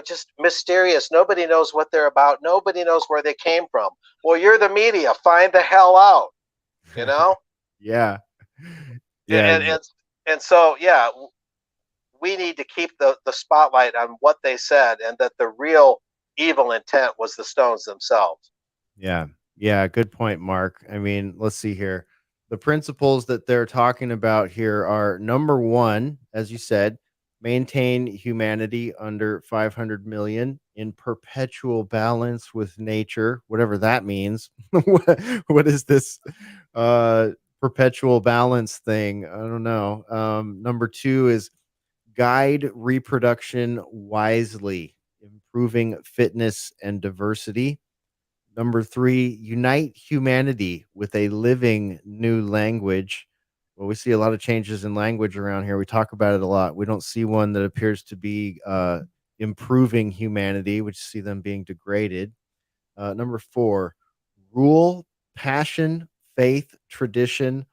just mysterious. Nobody knows what they're about. Nobody knows where they came from. Well, you're the media. Find the hell out. Yeah. And so we need to keep the spotlight on what they said, and that the real evil intent was the Stones themselves. Yeah, good point, Mark. I mean, let's see here. The principles that they're talking about here are, number one, as you said, maintain humanity under 500 million in perpetual balance with nature, whatever that means. What is this perpetual balance thing? I don't know. Number two is guide reproduction wisely, improving fitness and diversity. Number three, unite humanity with a living new language. Well, we see a lot of changes in language around here. We talk about it a lot. We don't see one that appears to be improving humanity. We just see them being degraded. Number four, rule, passion, faith, tradition,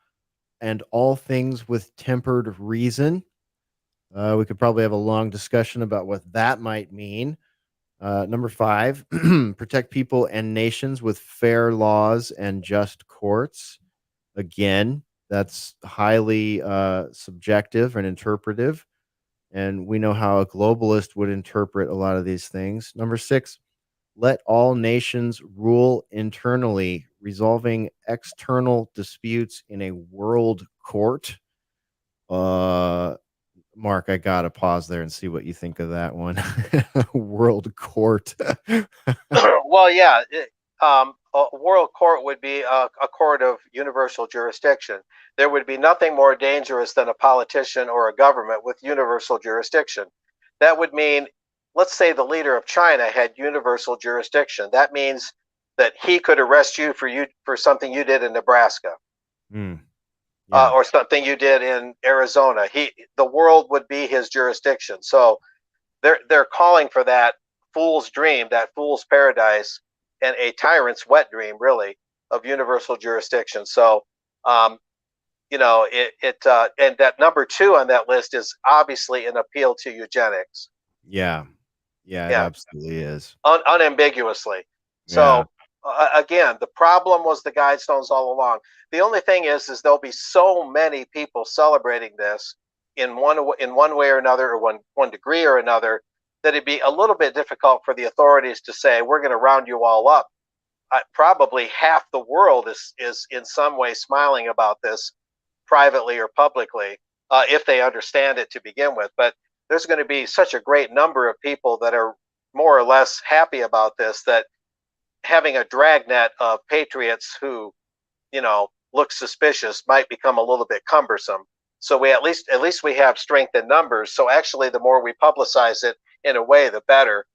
and all things with tempered reason. We could probably have a long discussion about what that might mean. Number five, protect people and nations with fair laws and just courts. Again, that's highly subjective and interpretive. And we know how a globalist would interpret a lot of these things. Number six, let all nations rule internally, resolving external disputes in a world court. Mark, I gotta pause there and see what you think of that one. World court. Well, yeah, a world court would be a court of universal jurisdiction. There would be nothing more dangerous than a politician or a government with universal jurisdiction. That would mean, let's say the leader of China had universal jurisdiction. That means that he could arrest you for something you did in Nebraska. Or something you did in Arizona. The world would be his jurisdiction. So they're calling for that fool's dream, that fool's paradise, and a tyrant's wet dream, really, of universal jurisdiction. So, and that number 2 on that list is obviously an appeal to eugenics. Yeah, it Yeah. absolutely is. Unambiguously. So again, the problem was the Guidestones all along. The only thing is there'll be so many people celebrating this in one way or another, or one degree or another, that it'd be a little bit difficult for the authorities to say, we're going to round you all up. Probably half the world is in some way smiling about this, privately or publicly, if they understand it to begin with. But there's going to be such a great number of people that are more or less happy about this, that having a dragnet of patriots who, look suspicious might become a little bit cumbersome. So we at least we have strength in numbers. So actually, the more we publicize it in a way, the better.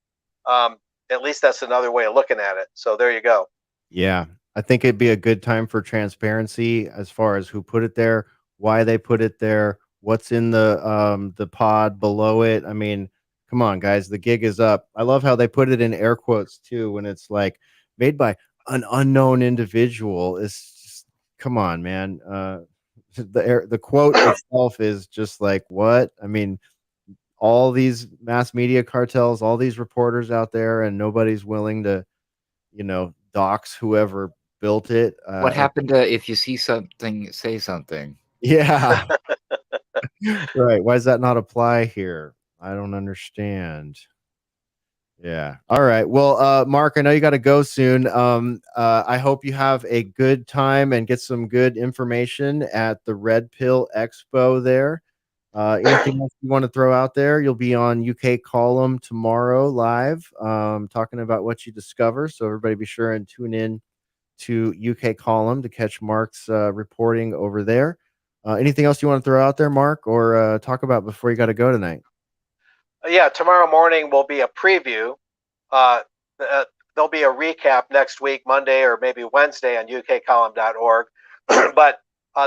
At least that's another way of looking at it. So there you go. Yeah, I think it'd be a good time for transparency as far as who put it there, why they put it there, what's in the pod below it. I mean, come on, guys, the gig is up. I love how they put it in air quotes too, when it's like made by an unknown individual. It's just, come on, man. The quote itself is just like, what? I mean, all these mass media cartels, all these reporters out there, and nobody's willing to, dox whoever built it. What happened to if you see something, say something? Yeah. Right. Why does that not apply here? I don't understand. Yeah. All right. Well, Mark, I know you got to go soon. I hope you have a good time and get some good information at the Red Pill Expo there. Anything else you want to throw out there? You'll be on UK Column tomorrow live, talking about what you discover. So everybody be sure and tune in to UK Column to catch Mark's reporting over there. Anything else you want to throw out there, Mark, or talk about before you got to go tonight? Yeah, tomorrow morning will be a preview. There'll be a recap next week, Monday or maybe Wednesday on ukcolumn.org. But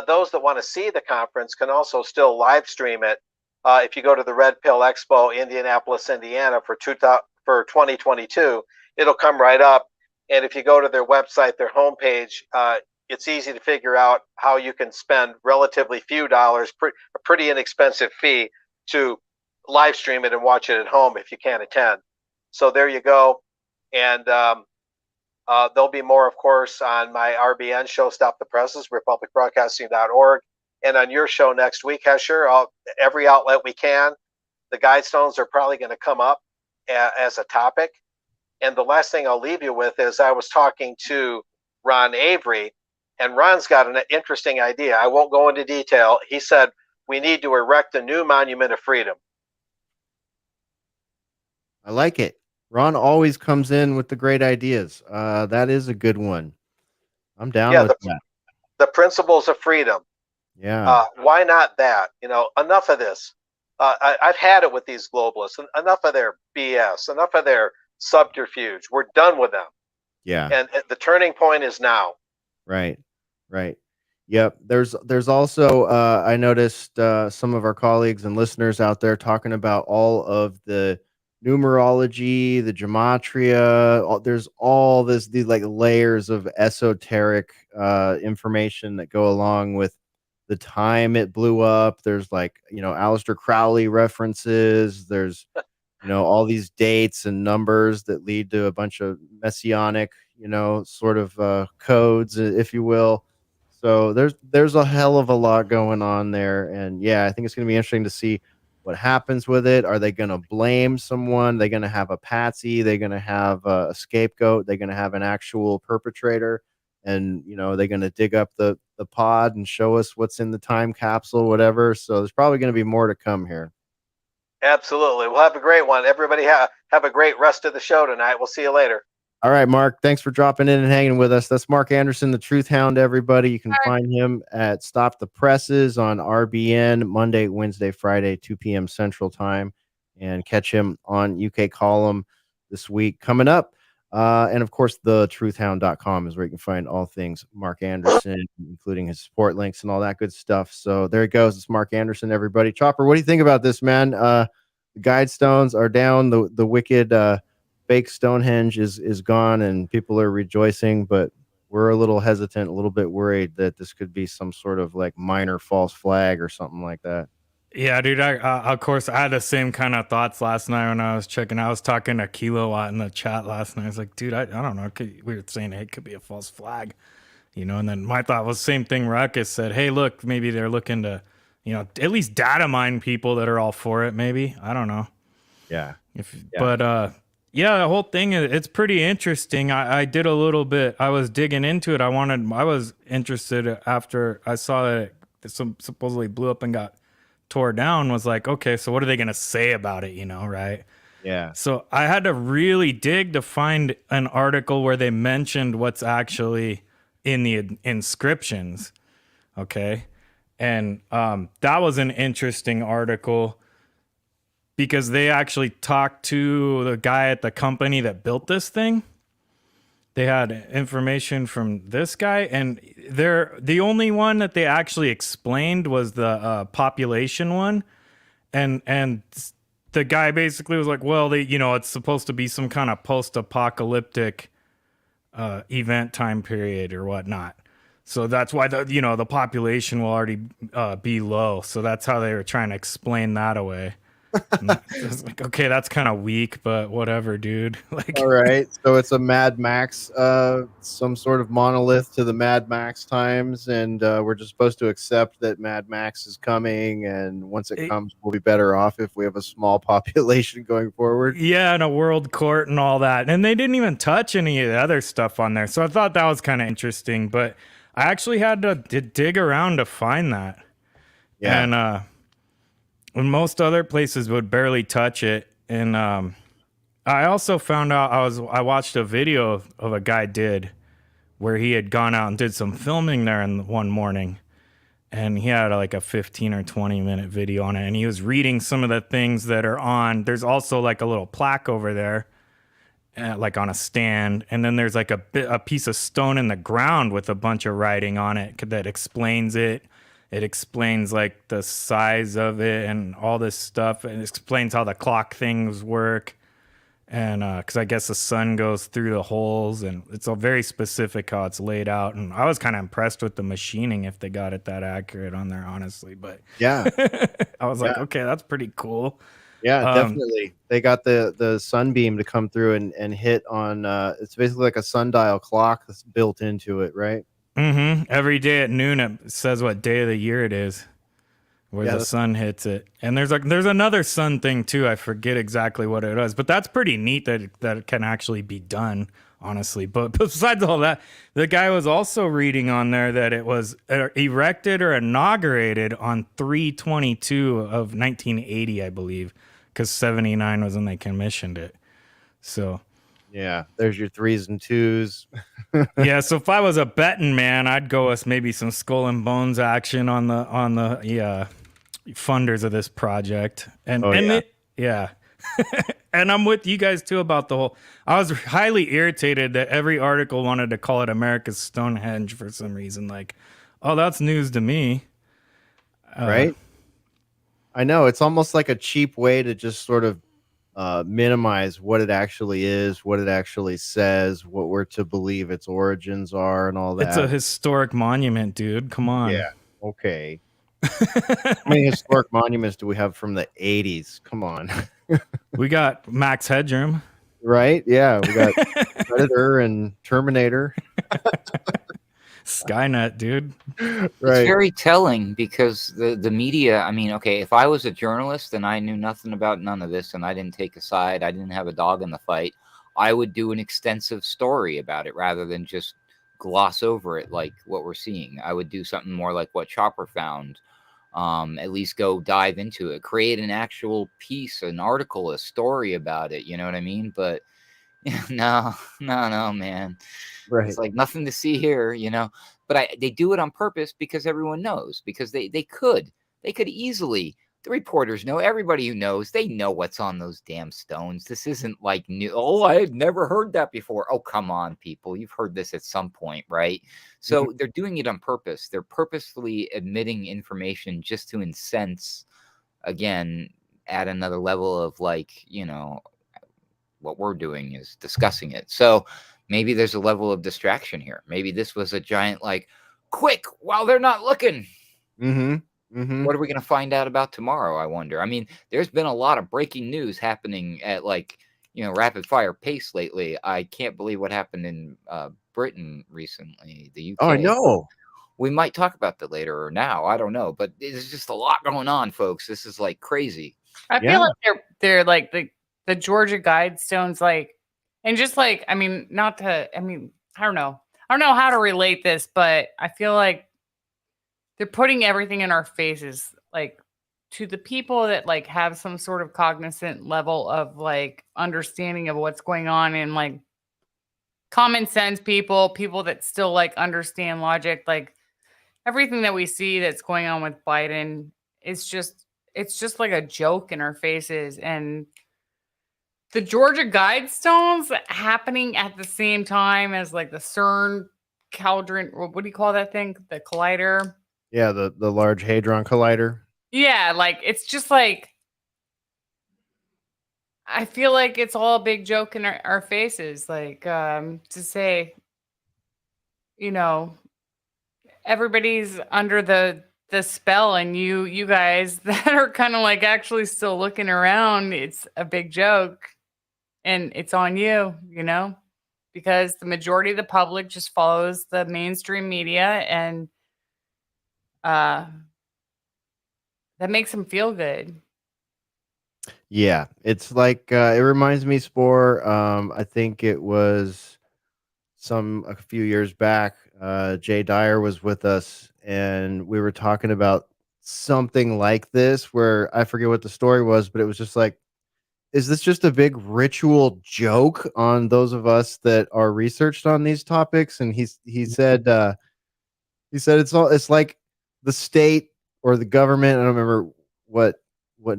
those that want to see the conference can also still live stream it. If you go to the Red Pill Expo, Indianapolis, Indiana for 2022, it'll come right up. And if you go to their website, their homepage, it's easy to figure out how you can spend relatively few dollars, a pretty inexpensive fee, to live stream it and watch it at home if you can't attend. So there you go. And there'll be more, of course, on my RBN show, Stop the Presses, republicbroadcasting.org, and on your show next week, Hesher, every outlet we can. The Guidestones are probably going to come up as a topic. And the last thing I'll leave you with is I was talking to Ron Avery, and Ron's got an interesting idea. I won't go into detail. He said, we need to erect a new monument of freedom. I like it. Ron always comes in with the great ideas. That is a good one. I'm down with that. The principles of freedom. Yeah. Why not that? Enough of this. I've had it with these globalists. Enough of their BS. Enough of their subterfuge. We're done with them. Yeah. And the turning point is now. Right. Yep. There's also I noticed some of our colleagues and listeners out there talking about all of the numerology, the gematria. There's all these like layers of esoteric information that go along with the time it blew up. There's Aleister Crowley references. There's all these dates and numbers that lead to a bunch of messianic sort of codes, if you will. So there's a hell of a lot going on there, and yeah, I think it's going to be interesting to see what happens with it. Are they going to blame someone? They're going to have a patsy. They're going to have a scapegoat. They're going to have an actual perpetrator, and they're going to dig up the pod and show us what's in the time capsule, whatever. So there's probably going to be more to come here. Absolutely. We'll have a great one. Everybody have a great rest of the show tonight. We'll see you later. All right, Mark, thanks for dropping in and hanging with us. That's Mark Anderson, the Truth Hound, everybody. You can find him at Stop the Presses on RBN Monday, Wednesday, Friday, 2 p.m. Central Time, and catch him on UK Column this week coming up. And, of course, thetruthhound.com is where you can find all things Mark Anderson, including his support links and all that good stuff. So there it goes. It's Mark Anderson, everybody. Chopper, what do you think about this, man? The Guidestones are down. The wicked fake Stonehenge is gone and people are rejoicing, but we're a little hesitant, a little bit worried that this could be some sort of like minor false flag or something like that. Yeah, dude. I of course I had the same kind of thoughts last night when I was checking. I was talking to Kilowatt in the chat last night. I was like, dude, I don't know. We were saying hey, it could be a false flag, you know. And then my thought was same thing. Ruckus said, hey, look, maybe they're looking to, you know, at least data mine people that are all for it. Maybe, I don't know. Yeah. But yeah, the whole thing it's pretty interesting. I did a little bit. I was digging into it. I was interested after I saw that it supposedly blew up and got tore down. Was like, okay, so what are they gonna say about it? You know, right? Yeah. So I had to really dig to find an article where they mentioned what's actually in the inscriptions. Okay, and that was an interesting article, because they actually talked to the guy at the company that built this thing. They had information from this guy, and the only one that they actually explained was the population one, and the guy basically was like, well, it's supposed to be some kind of post-apocalyptic event time period or whatnot. So that's why the population will already be low. So that's how they were trying to explain that away. It's like, okay, that's kind of weak, but whatever, dude. Like, all right, so it's a Mad Max, some sort of monolith to the Mad Max times, and we're just supposed to accept that Mad Max is coming, and once it comes, we'll be better off if we have a small population going forward. Yeah, and a world court and all that, and they didn't even touch any of the other stuff on there, so I thought that was kind of interesting, but I actually had to dig around to find that. Yeah. And when most other places would barely touch it. And I also found out I watched a video of a guy did where he had gone out and did some filming there one morning, and he had like a 15 or 20 minute video on it, and he was reading some of the things that are on. There's also like a little plaque over there, like on a stand, and then there's like a piece of stone in the ground with a bunch of writing on it that explains it. It explains like the size of it and all this stuff, and it explains how the clock things work. And because I guess the sun goes through the holes, and it's all very specific how it's laid out. And I was kind of impressed with the machining if they got it that accurate on there, honestly. But yeah, I was like, okay, that's pretty cool. Yeah, definitely. They got the sunbeam to come through and hit on. It's basically like a sundial clock that's built into it, right? Mm-hmm. Every day at noon, it says what day of the year it is, where the sun hits it. And there's another sun thing too. I forget exactly what it is, but that's pretty neat that it can actually be done, honestly. But besides all that, the guy was also reading on there that it was erected or inaugurated on 3/22 of 1980, I believe, because 79 was when they commissioned it. So. Yeah, there's your 3s and 2s. Yeah, so if I was a betting man, I'd go with maybe some skull and bones action on the funders of this project. And and I'm with you guys too about the whole. I was highly irritated that every article wanted to call it America's Stonehenge for some reason. Like, oh, that's news to me. Right? I know, it's almost like a cheap way to just sort of minimize what it actually is, what it actually says, what we're to believe its origins are, and all that. It's a historic monument, dude. Come on. Yeah. Okay. How many historic monuments do we have from the 80s? Come on. We got Max Headroom. Right? Yeah. We got Predator and Terminator. Skynet, dude. Right. It's very telling because the media, I mean, okay, if I was a journalist and I knew nothing about none of this and I didn't take a side, I didn't have a dog in the fight, I would do an extensive story about it rather than just gloss over it like what we're seeing. I would do something more like what Chopper found. At least go dive into it, create an actual piece, an article, a story about it. You know what I mean? But no, man. Right. It's like nothing to see here, you know. But they do it on purpose because everyone knows, because they could easily. The reporters know, everybody who knows, they know what's on those damn stones. This isn't like new. Oh, I had never heard that before. Oh, come on, people. You've heard this at some point, right? So they're doing it on purpose. They're purposefully admitting information just to incense, again, add another level of like, you know, what we're doing is discussing it. So maybe there's a level of distraction here. Maybe this was a giant, like, quick, while they're not looking. What are we going to find out about tomorrow, I wonder? I mean, there's been a lot of breaking news happening at, like, rapid fire pace lately. I can't believe what happened in Britain recently, the UK. Oh, I know. We might talk about that later or now. I don't know. But there's just a lot going on, folks. This is like crazy. I feel like they're like the Georgia Guidestones, like, and just like, I mean, not to, I mean, I don't know how to relate this, but I feel like they're putting everything in our faces, like, to the people that like have some sort of cognizant level of like understanding of what's going on, and like common sense people that still like understand logic, like everything that we see that's going on with Biden is just, it's just like a joke in our faces. And the Georgia Guidestones happening at the same time as like the CERN cauldron, what do you call that thing? The collider. Yeah, the Large Hadron Collider. Yeah, like it's just like, I feel like it's all a big joke in our faces. Like, to say, everybody's under the spell, and you guys that are kind of like actually still looking around, it's a big joke, and it's on you, because the majority of the public just follows the mainstream media, and that makes them feel good. Yeah, it's like it reminds me, Spore. I think it was a few years back. Jay Dyer was with us, and we were talking about something like this, where I forget what the story was, but it was just like, is this just a big ritual joke on those of us that are researched on these topics? And he said it's like the state or the government. I don't remember what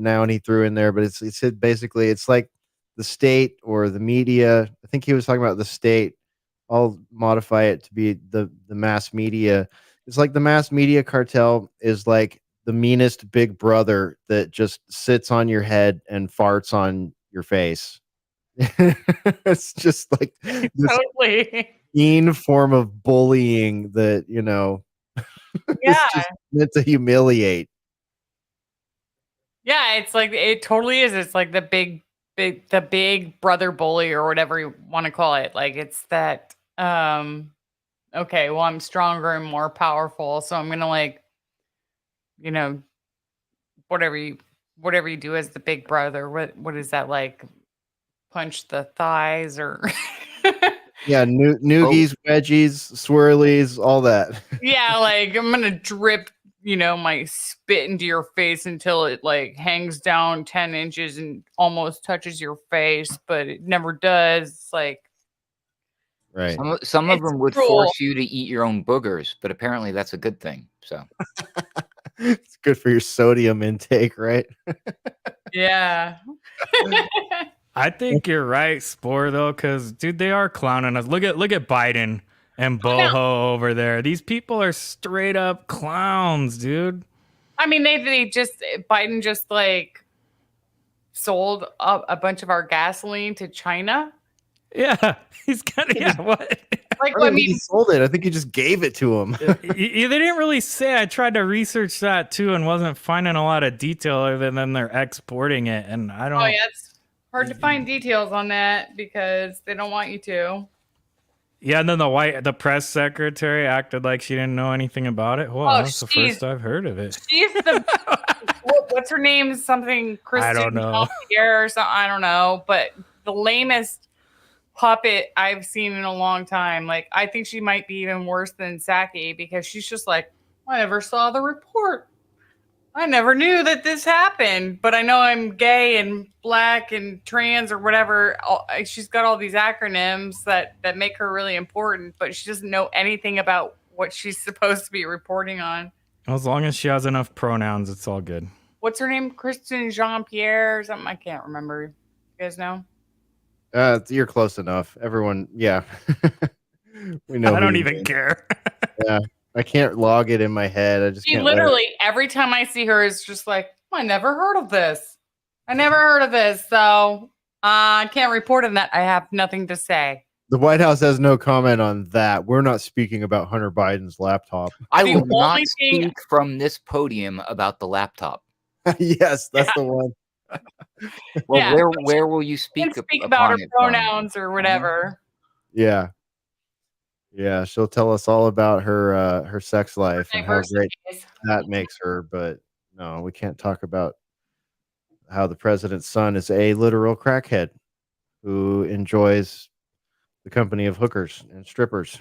noun he threw in there, but he said basically it's like the state or the media. I think he was talking about the state. I'll modify it to be the mass media. It's like the mass media cartel is like the meanest big brother that just sits on your head and farts on your face. It's just like this Totally. mean form of bullying that, Yeah. it's just meant to humiliate. Yeah, it's like, it totally is. It's like the big brother bully, or whatever you want to call it. Like, it's that, okay, well, I'm stronger and more powerful, so I'm gonna, like, whatever you do as the big brother. What is that, like, punch the thighs, or Yeah, noogies, wedgies, swirlies, all that. yeah, like, I'm gonna drip my spit into your face until it like hangs down 10 inches and almost touches your face, but it never does. It's like, Right. Some of It's them would cruel. force you to eat your own boogers, but apparently that's a good thing. So It's good for your sodium intake, right? yeah. I think you're right, Spore, though, because dude, they are clowning us. Look at Biden and Boho over there. These people are straight up clowns, dude. I mean, Biden just like sold a bunch of our gasoline to China. Yeah, he's kind of what? Like, I mean, he sold it. I think he just gave it to him. They didn't really say. I tried to research that too, and wasn't finding a lot of detail other than they're exporting it. And I don't. Oh yeah, it's hard to find details on that because they don't want you to. Yeah, and then the press secretary acted like she didn't know anything about it. Well, that's the first I've heard of it. She's the what's her name? Something Kristen I don't know. Jean-Pierre or something. I don't know, but the lamest puppet I've seen in a long time. Like, I think she might be even worse than Saki, because she's just like, I never saw the report. I never knew that this happened, but I know I'm gay and black and trans or whatever. She's got all these acronyms that make her really important, but she doesn't know anything about what she's supposed to be reporting on. As long as she has enough pronouns, it's all good. What's her name? Kristen Jean-Pierre or something? I can't remember. You guys know? You're close enough. Everyone, yeah. We know. I don't even care. Yeah. I can't log it in my head. I just She can't literally, every time I see her, is just like, I never heard of this. So I can't report on that. I have nothing to say. The White House has no comment on that. We're not speaking about Hunter Biden's laptop. I The will not only thing- speak from this podium about the laptop. Yes, that's the one. Well, Yeah, where will you You speak, can speak about her upon it from? pronouns or whatever. Yeah. Yeah, she'll tell us all about her sex life and how great Diversities. that makes her, but no, we can't talk about how the president's son is a literal crackhead who enjoys the company of hookers and strippers.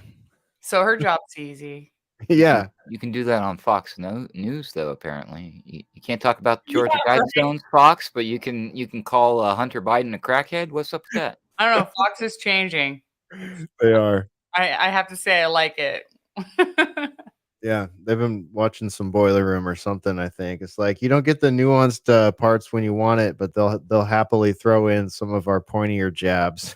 So her job's easy. Yeah. You can do that on Fox News, though. Apparently, you can't talk about Georgia Yeah, right. Guidestones, Fox, but you can call Hunter Biden a crackhead. What's up with that? I don't know. Fox is changing. They are. I have to say I like it. Yeah, they've been watching some Boiler Room or something. I think it's like you don't get the nuanced parts when you want it, but they'll happily throw in some of our pointier jabs.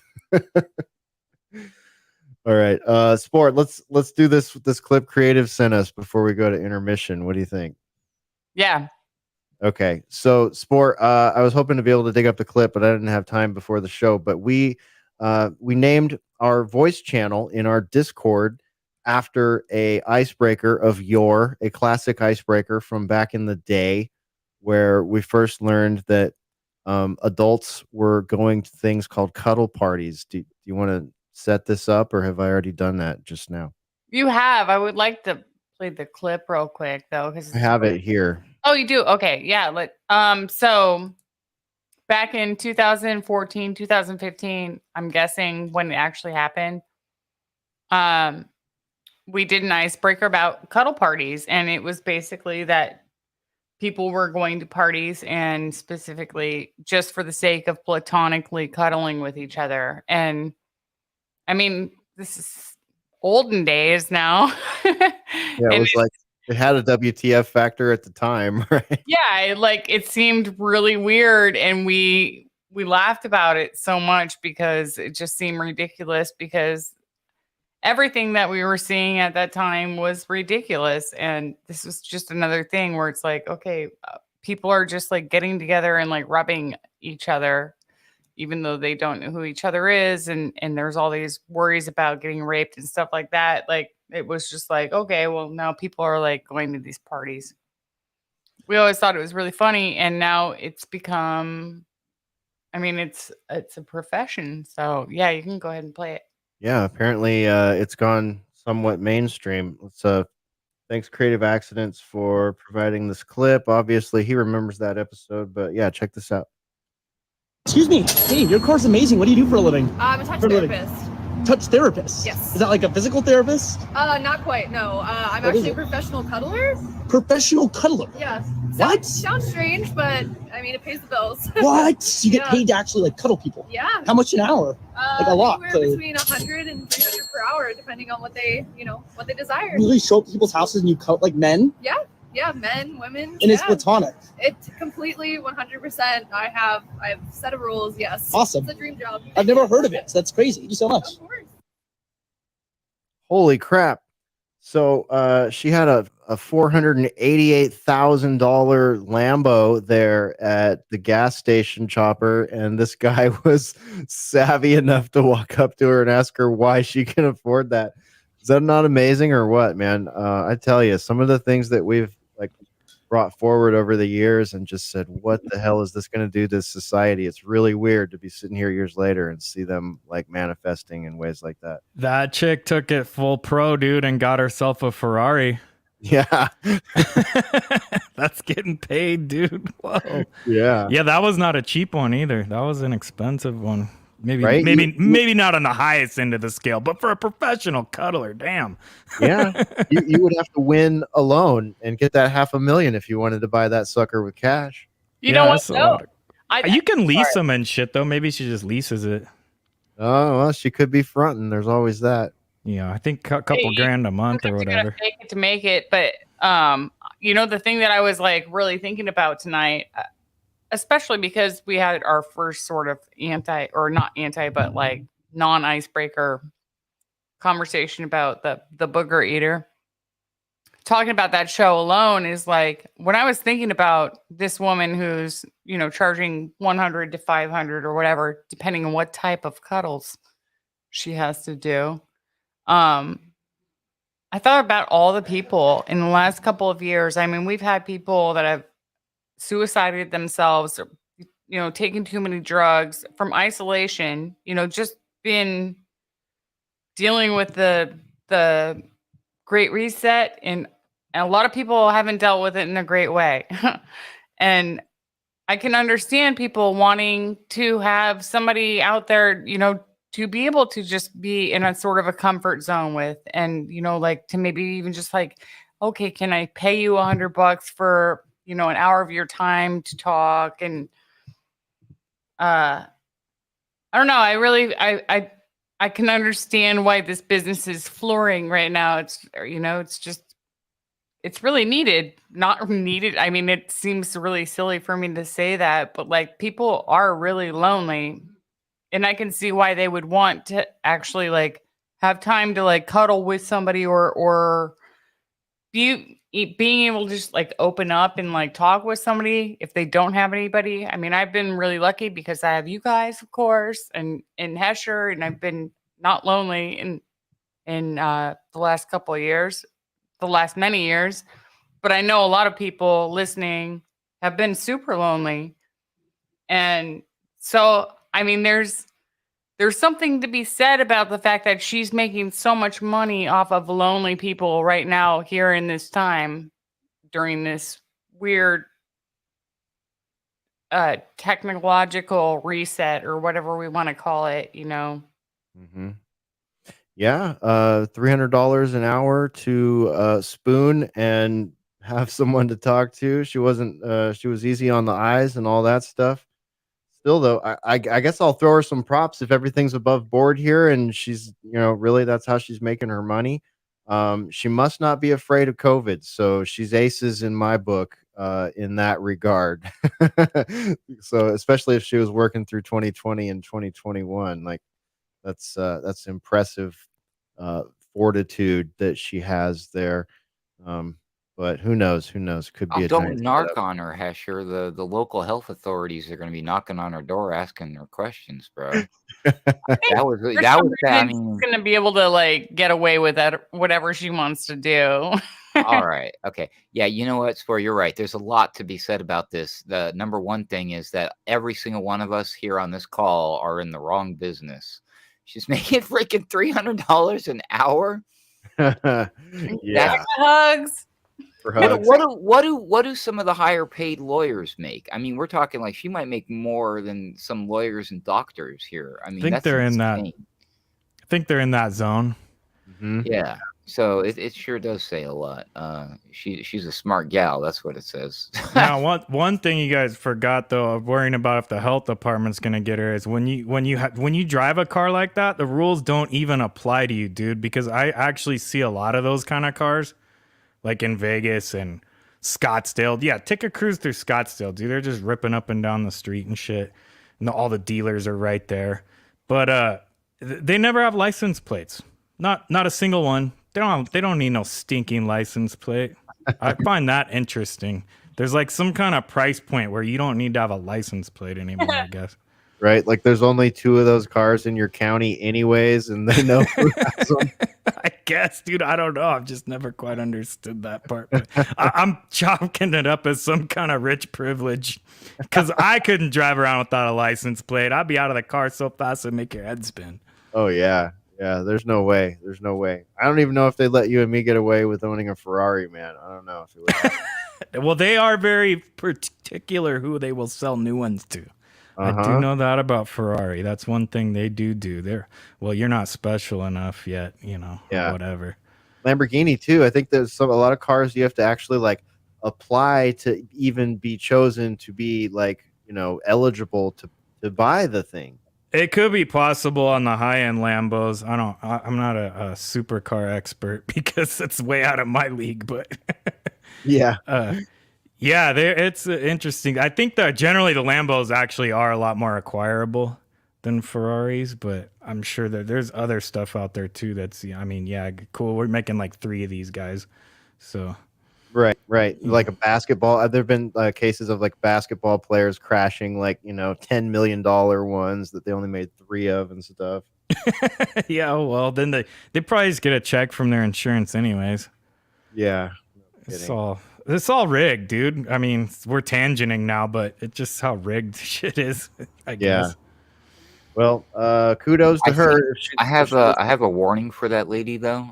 All right, Sport. Let's do this clip Creative sent us before we go to intermission. What do you think? Yeah. Okay, so Sport. I was hoping to be able to dig up the clip, but I didn't have time before the show. But we named our voice channel in our Discord after a icebreaker of a classic icebreaker from back in the day, where we first learned that adults were going to things called cuddle parties. Do you want to set this up, or have I already done that just now? You have. I would like to play the clip real quick though, because I have it here. Oh, you do? Okay. Yeah. So back in 2014, 2015, I'm guessing when it actually happened, we did an icebreaker about cuddle parties. And it was basically that people were going to parties and specifically just for the sake of platonically cuddling with each other. And I mean, this is olden days now. Yeah, it was like it had a WTF factor at the time, right? Yeah, it seemed really weird, and we laughed about it so much because it just seemed ridiculous, because everything that we were seeing at that time was ridiculous, and this was just another thing where it's like, okay, people are just like getting together and like rubbing each other even though they don't know who each other is, and there's all these worries about getting raped and stuff like that. Like, it was just like, okay, well, now people are like going to these parties. We always thought it was really funny, and now it's become, I mean, it's a profession. So yeah, you can go ahead and play it. Yeah, apparently it's gone somewhat mainstream. Let's thanks Creative Accidents for providing this clip. Obviously he remembers that episode, but yeah, check this out. Excuse me. Hey, your car's amazing. What do you do for a living? I'm a touch For a living. therapist. Touch therapist? Yes. Is that like a physical therapist? Not quite, no. I'm What is actually a it? professional cuddler. Professional cuddler? Yeah. What? Sounds strange, but I mean, it pays the bills. What? You get Yeah. paid to actually like cuddle people? Yeah. How much an hour? Like a lot. Anywhere between 100 and 300 per hour, depending on what they desire. You really show up to people's houses and you cuddle like men? Yeah, men, women. And it's yeah. platonic. It's completely 100%. I've set of rules. Yes. Awesome. It's a dream job. I've never heard of it. So that's crazy. Thank you so much. Of course. Holy crap. So she had a $488,000 Lambo there at the gas station, Chopper, and this guy was savvy enough to walk up to her and ask her why she can afford that. Is that not amazing or what, man? I tell you, some of the things that we've like brought forward over the years and just said, what the hell is this going to do to society? It's really weird to be sitting here years later and see them like manifesting in ways like that. That chick took it full pro, dude, and got herself a Ferrari. Yeah. That's getting paid, dude. Whoa. Yeah. Yeah, that was not a cheap one either. That was an expensive one. Maybe Right? maybe not on the highest end of the scale, but for a professional cuddler, damn. Yeah. You would have to win alone and get that $500,000 if you wanted to buy that sucker with cash. You know what? that's a No. lot you can lease them and shit, though. Maybe she just leases it. Oh, well, she could be fronting. There's always that. Yeah, I think a couple grand a month or Sometimes you gotta whatever. fake it to make it. But the thing that I was like really thinking about tonight, especially because we had our first sort of but like non-icebreaker conversation about the booger eater. talking about that show alone is like when I was thinking about this woman who's, you know, charging 100 to 500 or whatever, depending on what type of cuddles she has to do. I thought about all the people in the last couple of years. I mean, we've had people that have suicided themselves, or, you know, taken too many drugs from isolation, you know, just been dealing with the Great Reset, and a lot of people haven't dealt with it in a great way. And I can understand people wanting to have somebody out there, you know, to be able to just be in a sort of a comfort zone with, and, you know, like to maybe even just like, okay, can I pay you $100 for, you know, an hour of your time to talk? And I don't know. I can understand why this business is flourishing right now. It's, you know, it's just, it's really needed, not needed. I mean, it seems really silly for me to say that, but like people are really lonely, and I can see why they would want to actually like have time to like cuddle with somebody, or being able to just like open up and like talk with somebody if they don't have anybody. I mean, I've been really lucky because I have you guys, of course, and Hesher, and I've been not lonely in the last couple of years, the last many years. But I know a lot of people listening have been super lonely. And so, I mean, there's something to be said about the fact that she's making so much money off of lonely people right now here in this time during this weird technological reset or whatever we want to call it, you know. Mm-hmm. Yeah, $300 an hour to spoon and have someone to talk to. She wasn't. She was easy on the eyes and all that stuff. Still, though, I guess I'll throw her some props if everything's above board here, and she's, you know, really that's how she's making her money. She must not be afraid of COVID, so she's aces in my book in that regard. So, especially if she was working through 2020 and 2021, like that's impressive fortitude that she has there. But who knows? Who knows? Could be Oh, a don't giant narc setup. on her, Hesher. The local health authorities are going to be knocking on her door asking her questions, bro. That was For that some was I reason, she's mean, gonna be able to like get away with that, whatever she wants to do. all right, okay, yeah. You know what, Spore? You're right. There's a lot to be said about this. The number one thing is that every single one of us here on this call are in the wrong business. She's making freaking $300 an hour. Yeah, Hugs. for What hugs. what do some of the higher paid lawyers make? I mean, we're talking like she might make more than some lawyers and doctors here. I mean, think that's they're in insane. I think they're in that zone. Mhm. Yeah. So it sure does say a lot. She's a smart gal. That's what it says. Now, one thing you guys forgot though, of worrying about if the health department's gonna get her, is when you drive a car like that, the rules don't even apply to you, dude. Because I actually see a lot of those kind of cars, like in Vegas and Scottsdale. Yeah, take a cruise through Scottsdale, dude. They're just ripping up and down the street and shit, and all the dealers are right there. But they never have license plates. Not a single one. They don't need no stinking license plate. I find that interesting. There's like some kind of price point where you don't need to have a license plate anymore, I guess. Right? Like there's only 2 of those cars in your county anyways, and they know who has them. I guess, dude. I don't know. I've just never quite understood that part. But I'm chalking it up as some kind of rich privilege because I couldn't drive around without a license plate. I'd be out of the car so fast it'd make your head spin. Oh yeah. Yeah, there's no way. There's no way. I don't even know if they let you and me get away with owning a Ferrari, man. I don't know if it would happen. Well, they are very particular who they will sell new ones to. I do know that about Ferrari. That's one thing they do. Well, you're not special enough yet, you know, or whatever. Lamborghini too. I think there's a lot of cars you have to actually like apply to even be chosen to be like, you know, eligible to buy the thing. It could be possible on the high-end Lambos. I'm not a supercar expert because it's way out of my league, but yeah. Yeah, it's interesting. I think that generally the Lambos actually are a lot more acquirable than Ferraris, but I'm sure that there's other stuff out there too that's, I mean, yeah, cool. We're making like 3 of these guys. So Right. Like a basketball. There've been cases of like basketball players crashing like $10 million ones that they only made 3 of and stuff. yeah, well, then they probably just get a check from their insurance anyways. Yeah. It's all rigged, dude. I mean, we're tangenting now, but it's just how rigged shit is, I guess. Well, kudos to her. I have a warning for that lady though.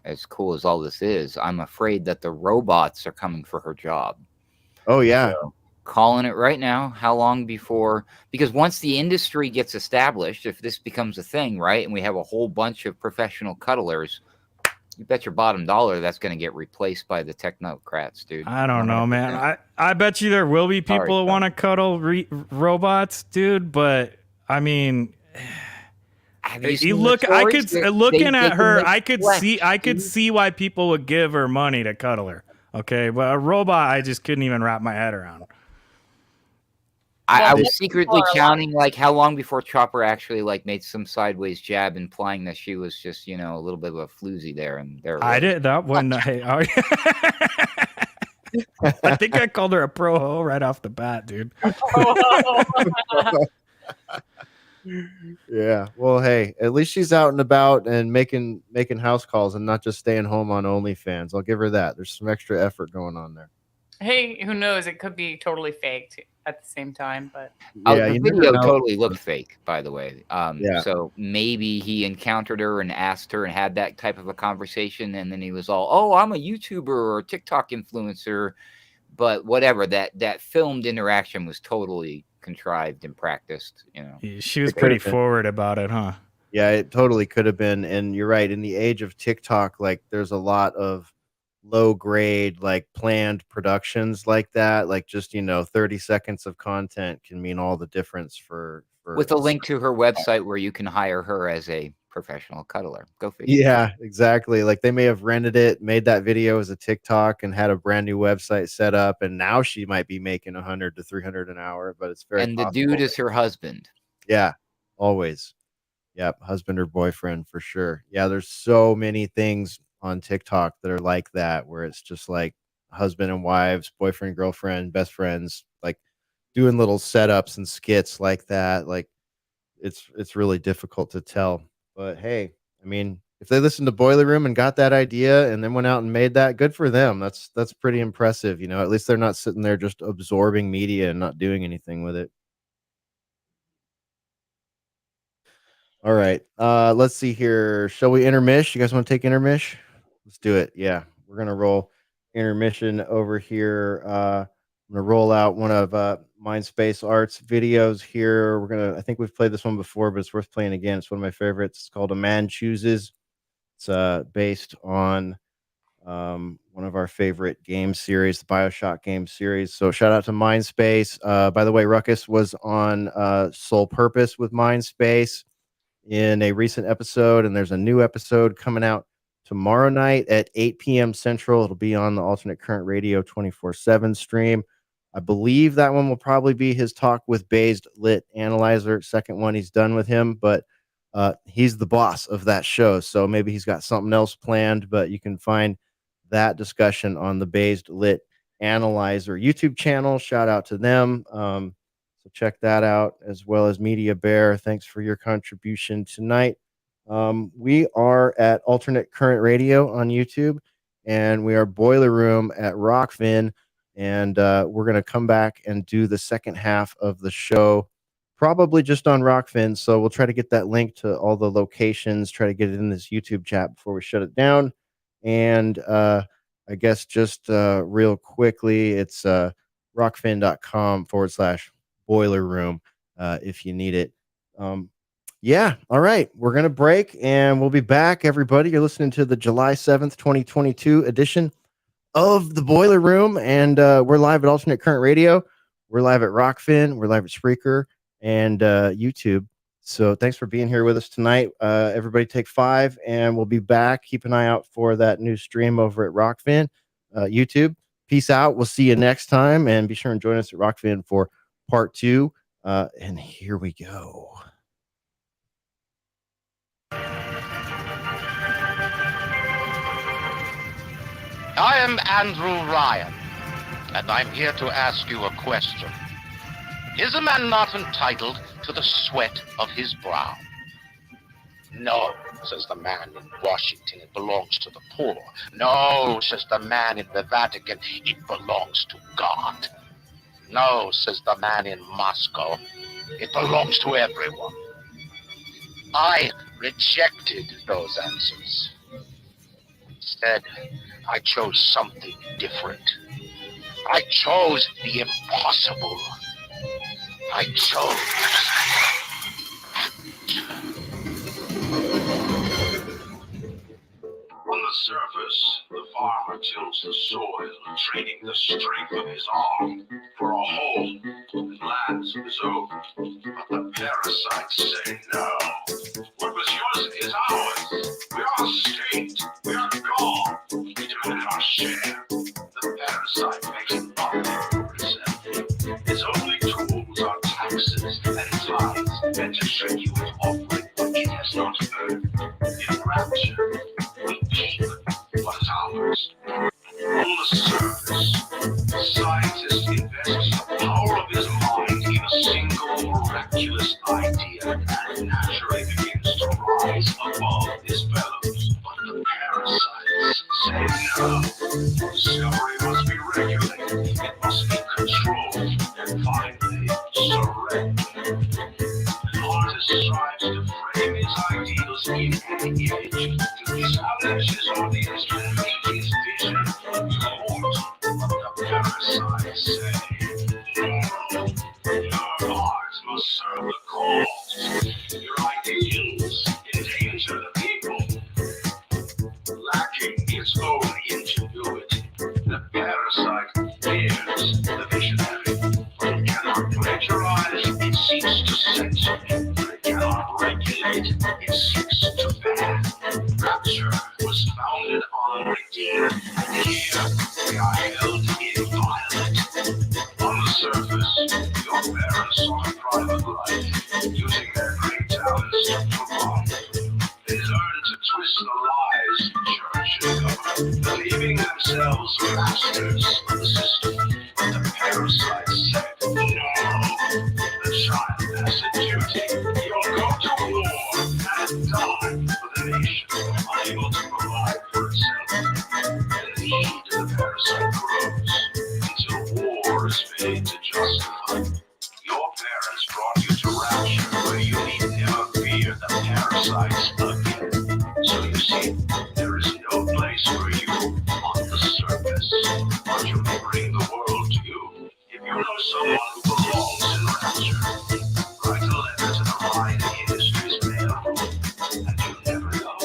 As cool as all this is, I'm afraid that the robots are coming for her job. Oh yeah. So, calling it right now. How long before? Because once the industry gets established, if this becomes a thing, right, and we have a whole bunch of professional cuddlers, you bet your bottom dollar that's going to get replaced by the technocrats, dude. I don't know, man. I bet you there will be people who want to cuddle robots, dude. But I mean, you look. I could looking at her. I could see why people would give her money to cuddle her. Okay, but a robot, I just couldn't even wrap my head around. I was secretly counting like how long before Chopper actually like made some sideways jab implying that she was just a little bit of a floozy there and there. I did that one night. I think I called her a pro ho right off the bat, dude. Yeah. Well, hey, at least she's out and about and making house calls and not just staying home on OnlyFans. I'll give her that. There's some extra effort going on there. Hey, who knows? It could be totally faked at the same time, but the video totally looked fake, by the way. Yeah. So maybe he encountered her and asked her and had that type of a conversation, and then he was all, "Oh, I'm a YouTuber or a TikTok influencer," but whatever. That filmed interaction was totally contrived and practiced. She was pretty forward about it, huh? Yeah, it totally could have been. And you're right. In the age of TikTok, like there's a lot of low grade, like planned productions like that. Like just 30 seconds of content can mean all the difference for with a link to her website where you can hire her as a professional cuddler. Go figure. Yeah, exactly. Like they may have rented it, made that video as a TikTok, and had a brand new website set up, and now she might be making 100 to 300 an hour. But it's very and the dude is her husband. Yeah, always. Yep, husband or boyfriend for sure. Yeah, there's so many things on TikTok that are like that, where it's just like husband and wives, boyfriend, girlfriend, best friends, like doing little setups and skits like that. Like it's really difficult to tell. But hey, I mean, if they listened to Boiler Room and got that idea and then went out and made that, good for them. That's pretty impressive. At least they're not sitting there just absorbing media and not doing anything with it. All right. Let's see here. Shall we intermish? You guys want to take intermish? Let's do it. Yeah. We're going to roll intermission over here. I'm going to roll out one of Mindspace Art's videos here. I think we've played this one before, but it's worth playing again. It's one of my favorites. It's called A Man Chooses. It's based on one of our favorite game series, the BioShock game series. So shout out to Mindspace. By the way, Ruckus was on Sole Purpose with Mindspace in a recent episode, and there's a new episode coming out tomorrow night at 8 p.m. Central. It'll be on the Alternate Current Radio 24/7 stream. I believe that one will probably be his talk with Based Lit Analyzer, second one he's done with him, but he's the boss of that show, so maybe he's got something else planned, but you can find that discussion on the Based Lit Analyzer YouTube channel. Shout out to them. So check that out, as well as Media Bear. Thanks for your contribution tonight. We are at Alternate Current Radio on YouTube, and we are Boiler Room at Rockfin, and we're going to come back and do the second half of the show, probably just on Rockfin. So we'll try to get that link to all the locations, try to get it in this YouTube chat before we shut it down. And I guess just real quickly, it's rockfin.com/boiler room if you need it. Yeah. All right. We're going to break and we'll be back, everybody. You're listening to the July 7th, 2022 edition of the Boiler Room. And we're live at Alternate Current Radio. We're live at Rockfin. We're live at Spreaker and YouTube. So thanks for being here with us tonight. Everybody take 5 and we'll be back. Keep an eye out for that new stream over at Rockfin YouTube. Peace out. We'll see you next time. And be sure and join us at Rockfin for part 2. And here we go. I am Andrew Ryan, and I'm here to ask you a question. Is a man not entitled to the sweat of his brow? No, says the man in Washington, it belongs to the poor. No, says the man in the Vatican, it belongs to God. No, says the man in Moscow, it belongs to everyone. I rejected those answers. Instead, I chose something different. I chose the impossible. I chose... On the surface, the farmer tills the soil, trading the strength of his arm for a hole that lands his own. But the parasites say no. What was yours is ours. We are a state. We are God. We demand our share. The parasite makes nothing for itself. His only tools are taxes and tithes, and to trick you with offering what it has not earned. In rapture, we keep what is ours. On the surface, the scientist invests the power of his mind in a single miraculous idea and naturally begins to rise above his fellows. But the parasites say no. Discovery must be regulated, it must be controlled, and finally surrender. An artist strives to frame his ideals in an image, to challenge his audience to make his vision immortal. But the parasites say, no, your art must serve the cause. Your ideals endanger the people. Lacking its own ingenuity, the parasite fears the visionary. But it cannot plagiarize, it seeks to censor. It cannot regulate, it seeks to ban. Rapture was founded on redeem, and here we are held inviolate. On the surface, your parents sought a private life, using their great talents to prolong. They learned to twist the lies church and government, believing themselves masters of the system. But the parasites said, no, the child has a duty. He'll go to war and die for the nation, unable to provide for itself. The need of the parasite grows until war is made to justify. Your parents brought you to rapture where you need never fear the parasites again. So you see, there is no place for you on the surface, but you may bring the world to you. If you know someone who belongs in rapture, write a letter to the Ryan Industries mailroom, and you never know.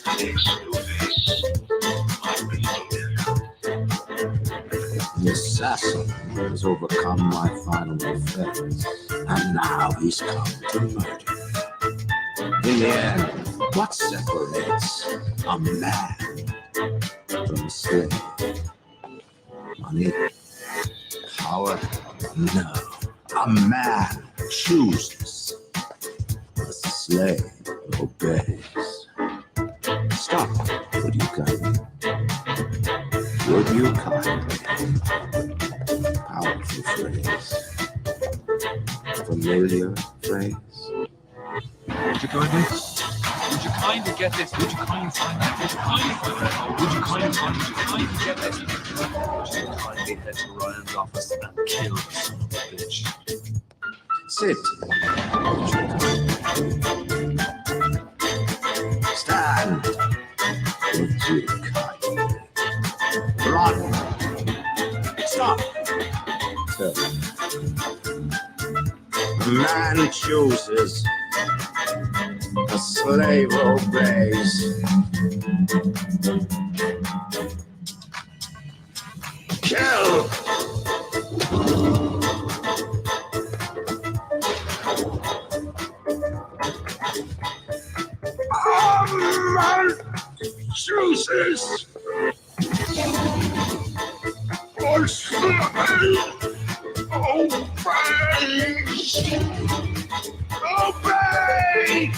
The next new face might be familiar. The assassin has overcome my final defense, and now he's come to murder. In the end, what separates a man from a slave? Money? Power? No. A man chooses. A slave obeys. Stop, would you kindly? Would you kindly? Powerful phrase. Familiar phrase. Would you kindly? Would you kindly get this? Would you kindly find that? Would you kindly find that? Would you kindly find? Would you kindly get this? Would you kindly head to Ryan's office and kill the son of a bitch? Sit. Stand. Would you kindly? Run. Stop. Turn. A man chooses. A slave obeys. Kill! A man chooses. A slave obeys. Obey!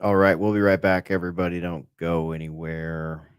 All right, we'll be right back. Everybody, don't go anywhere.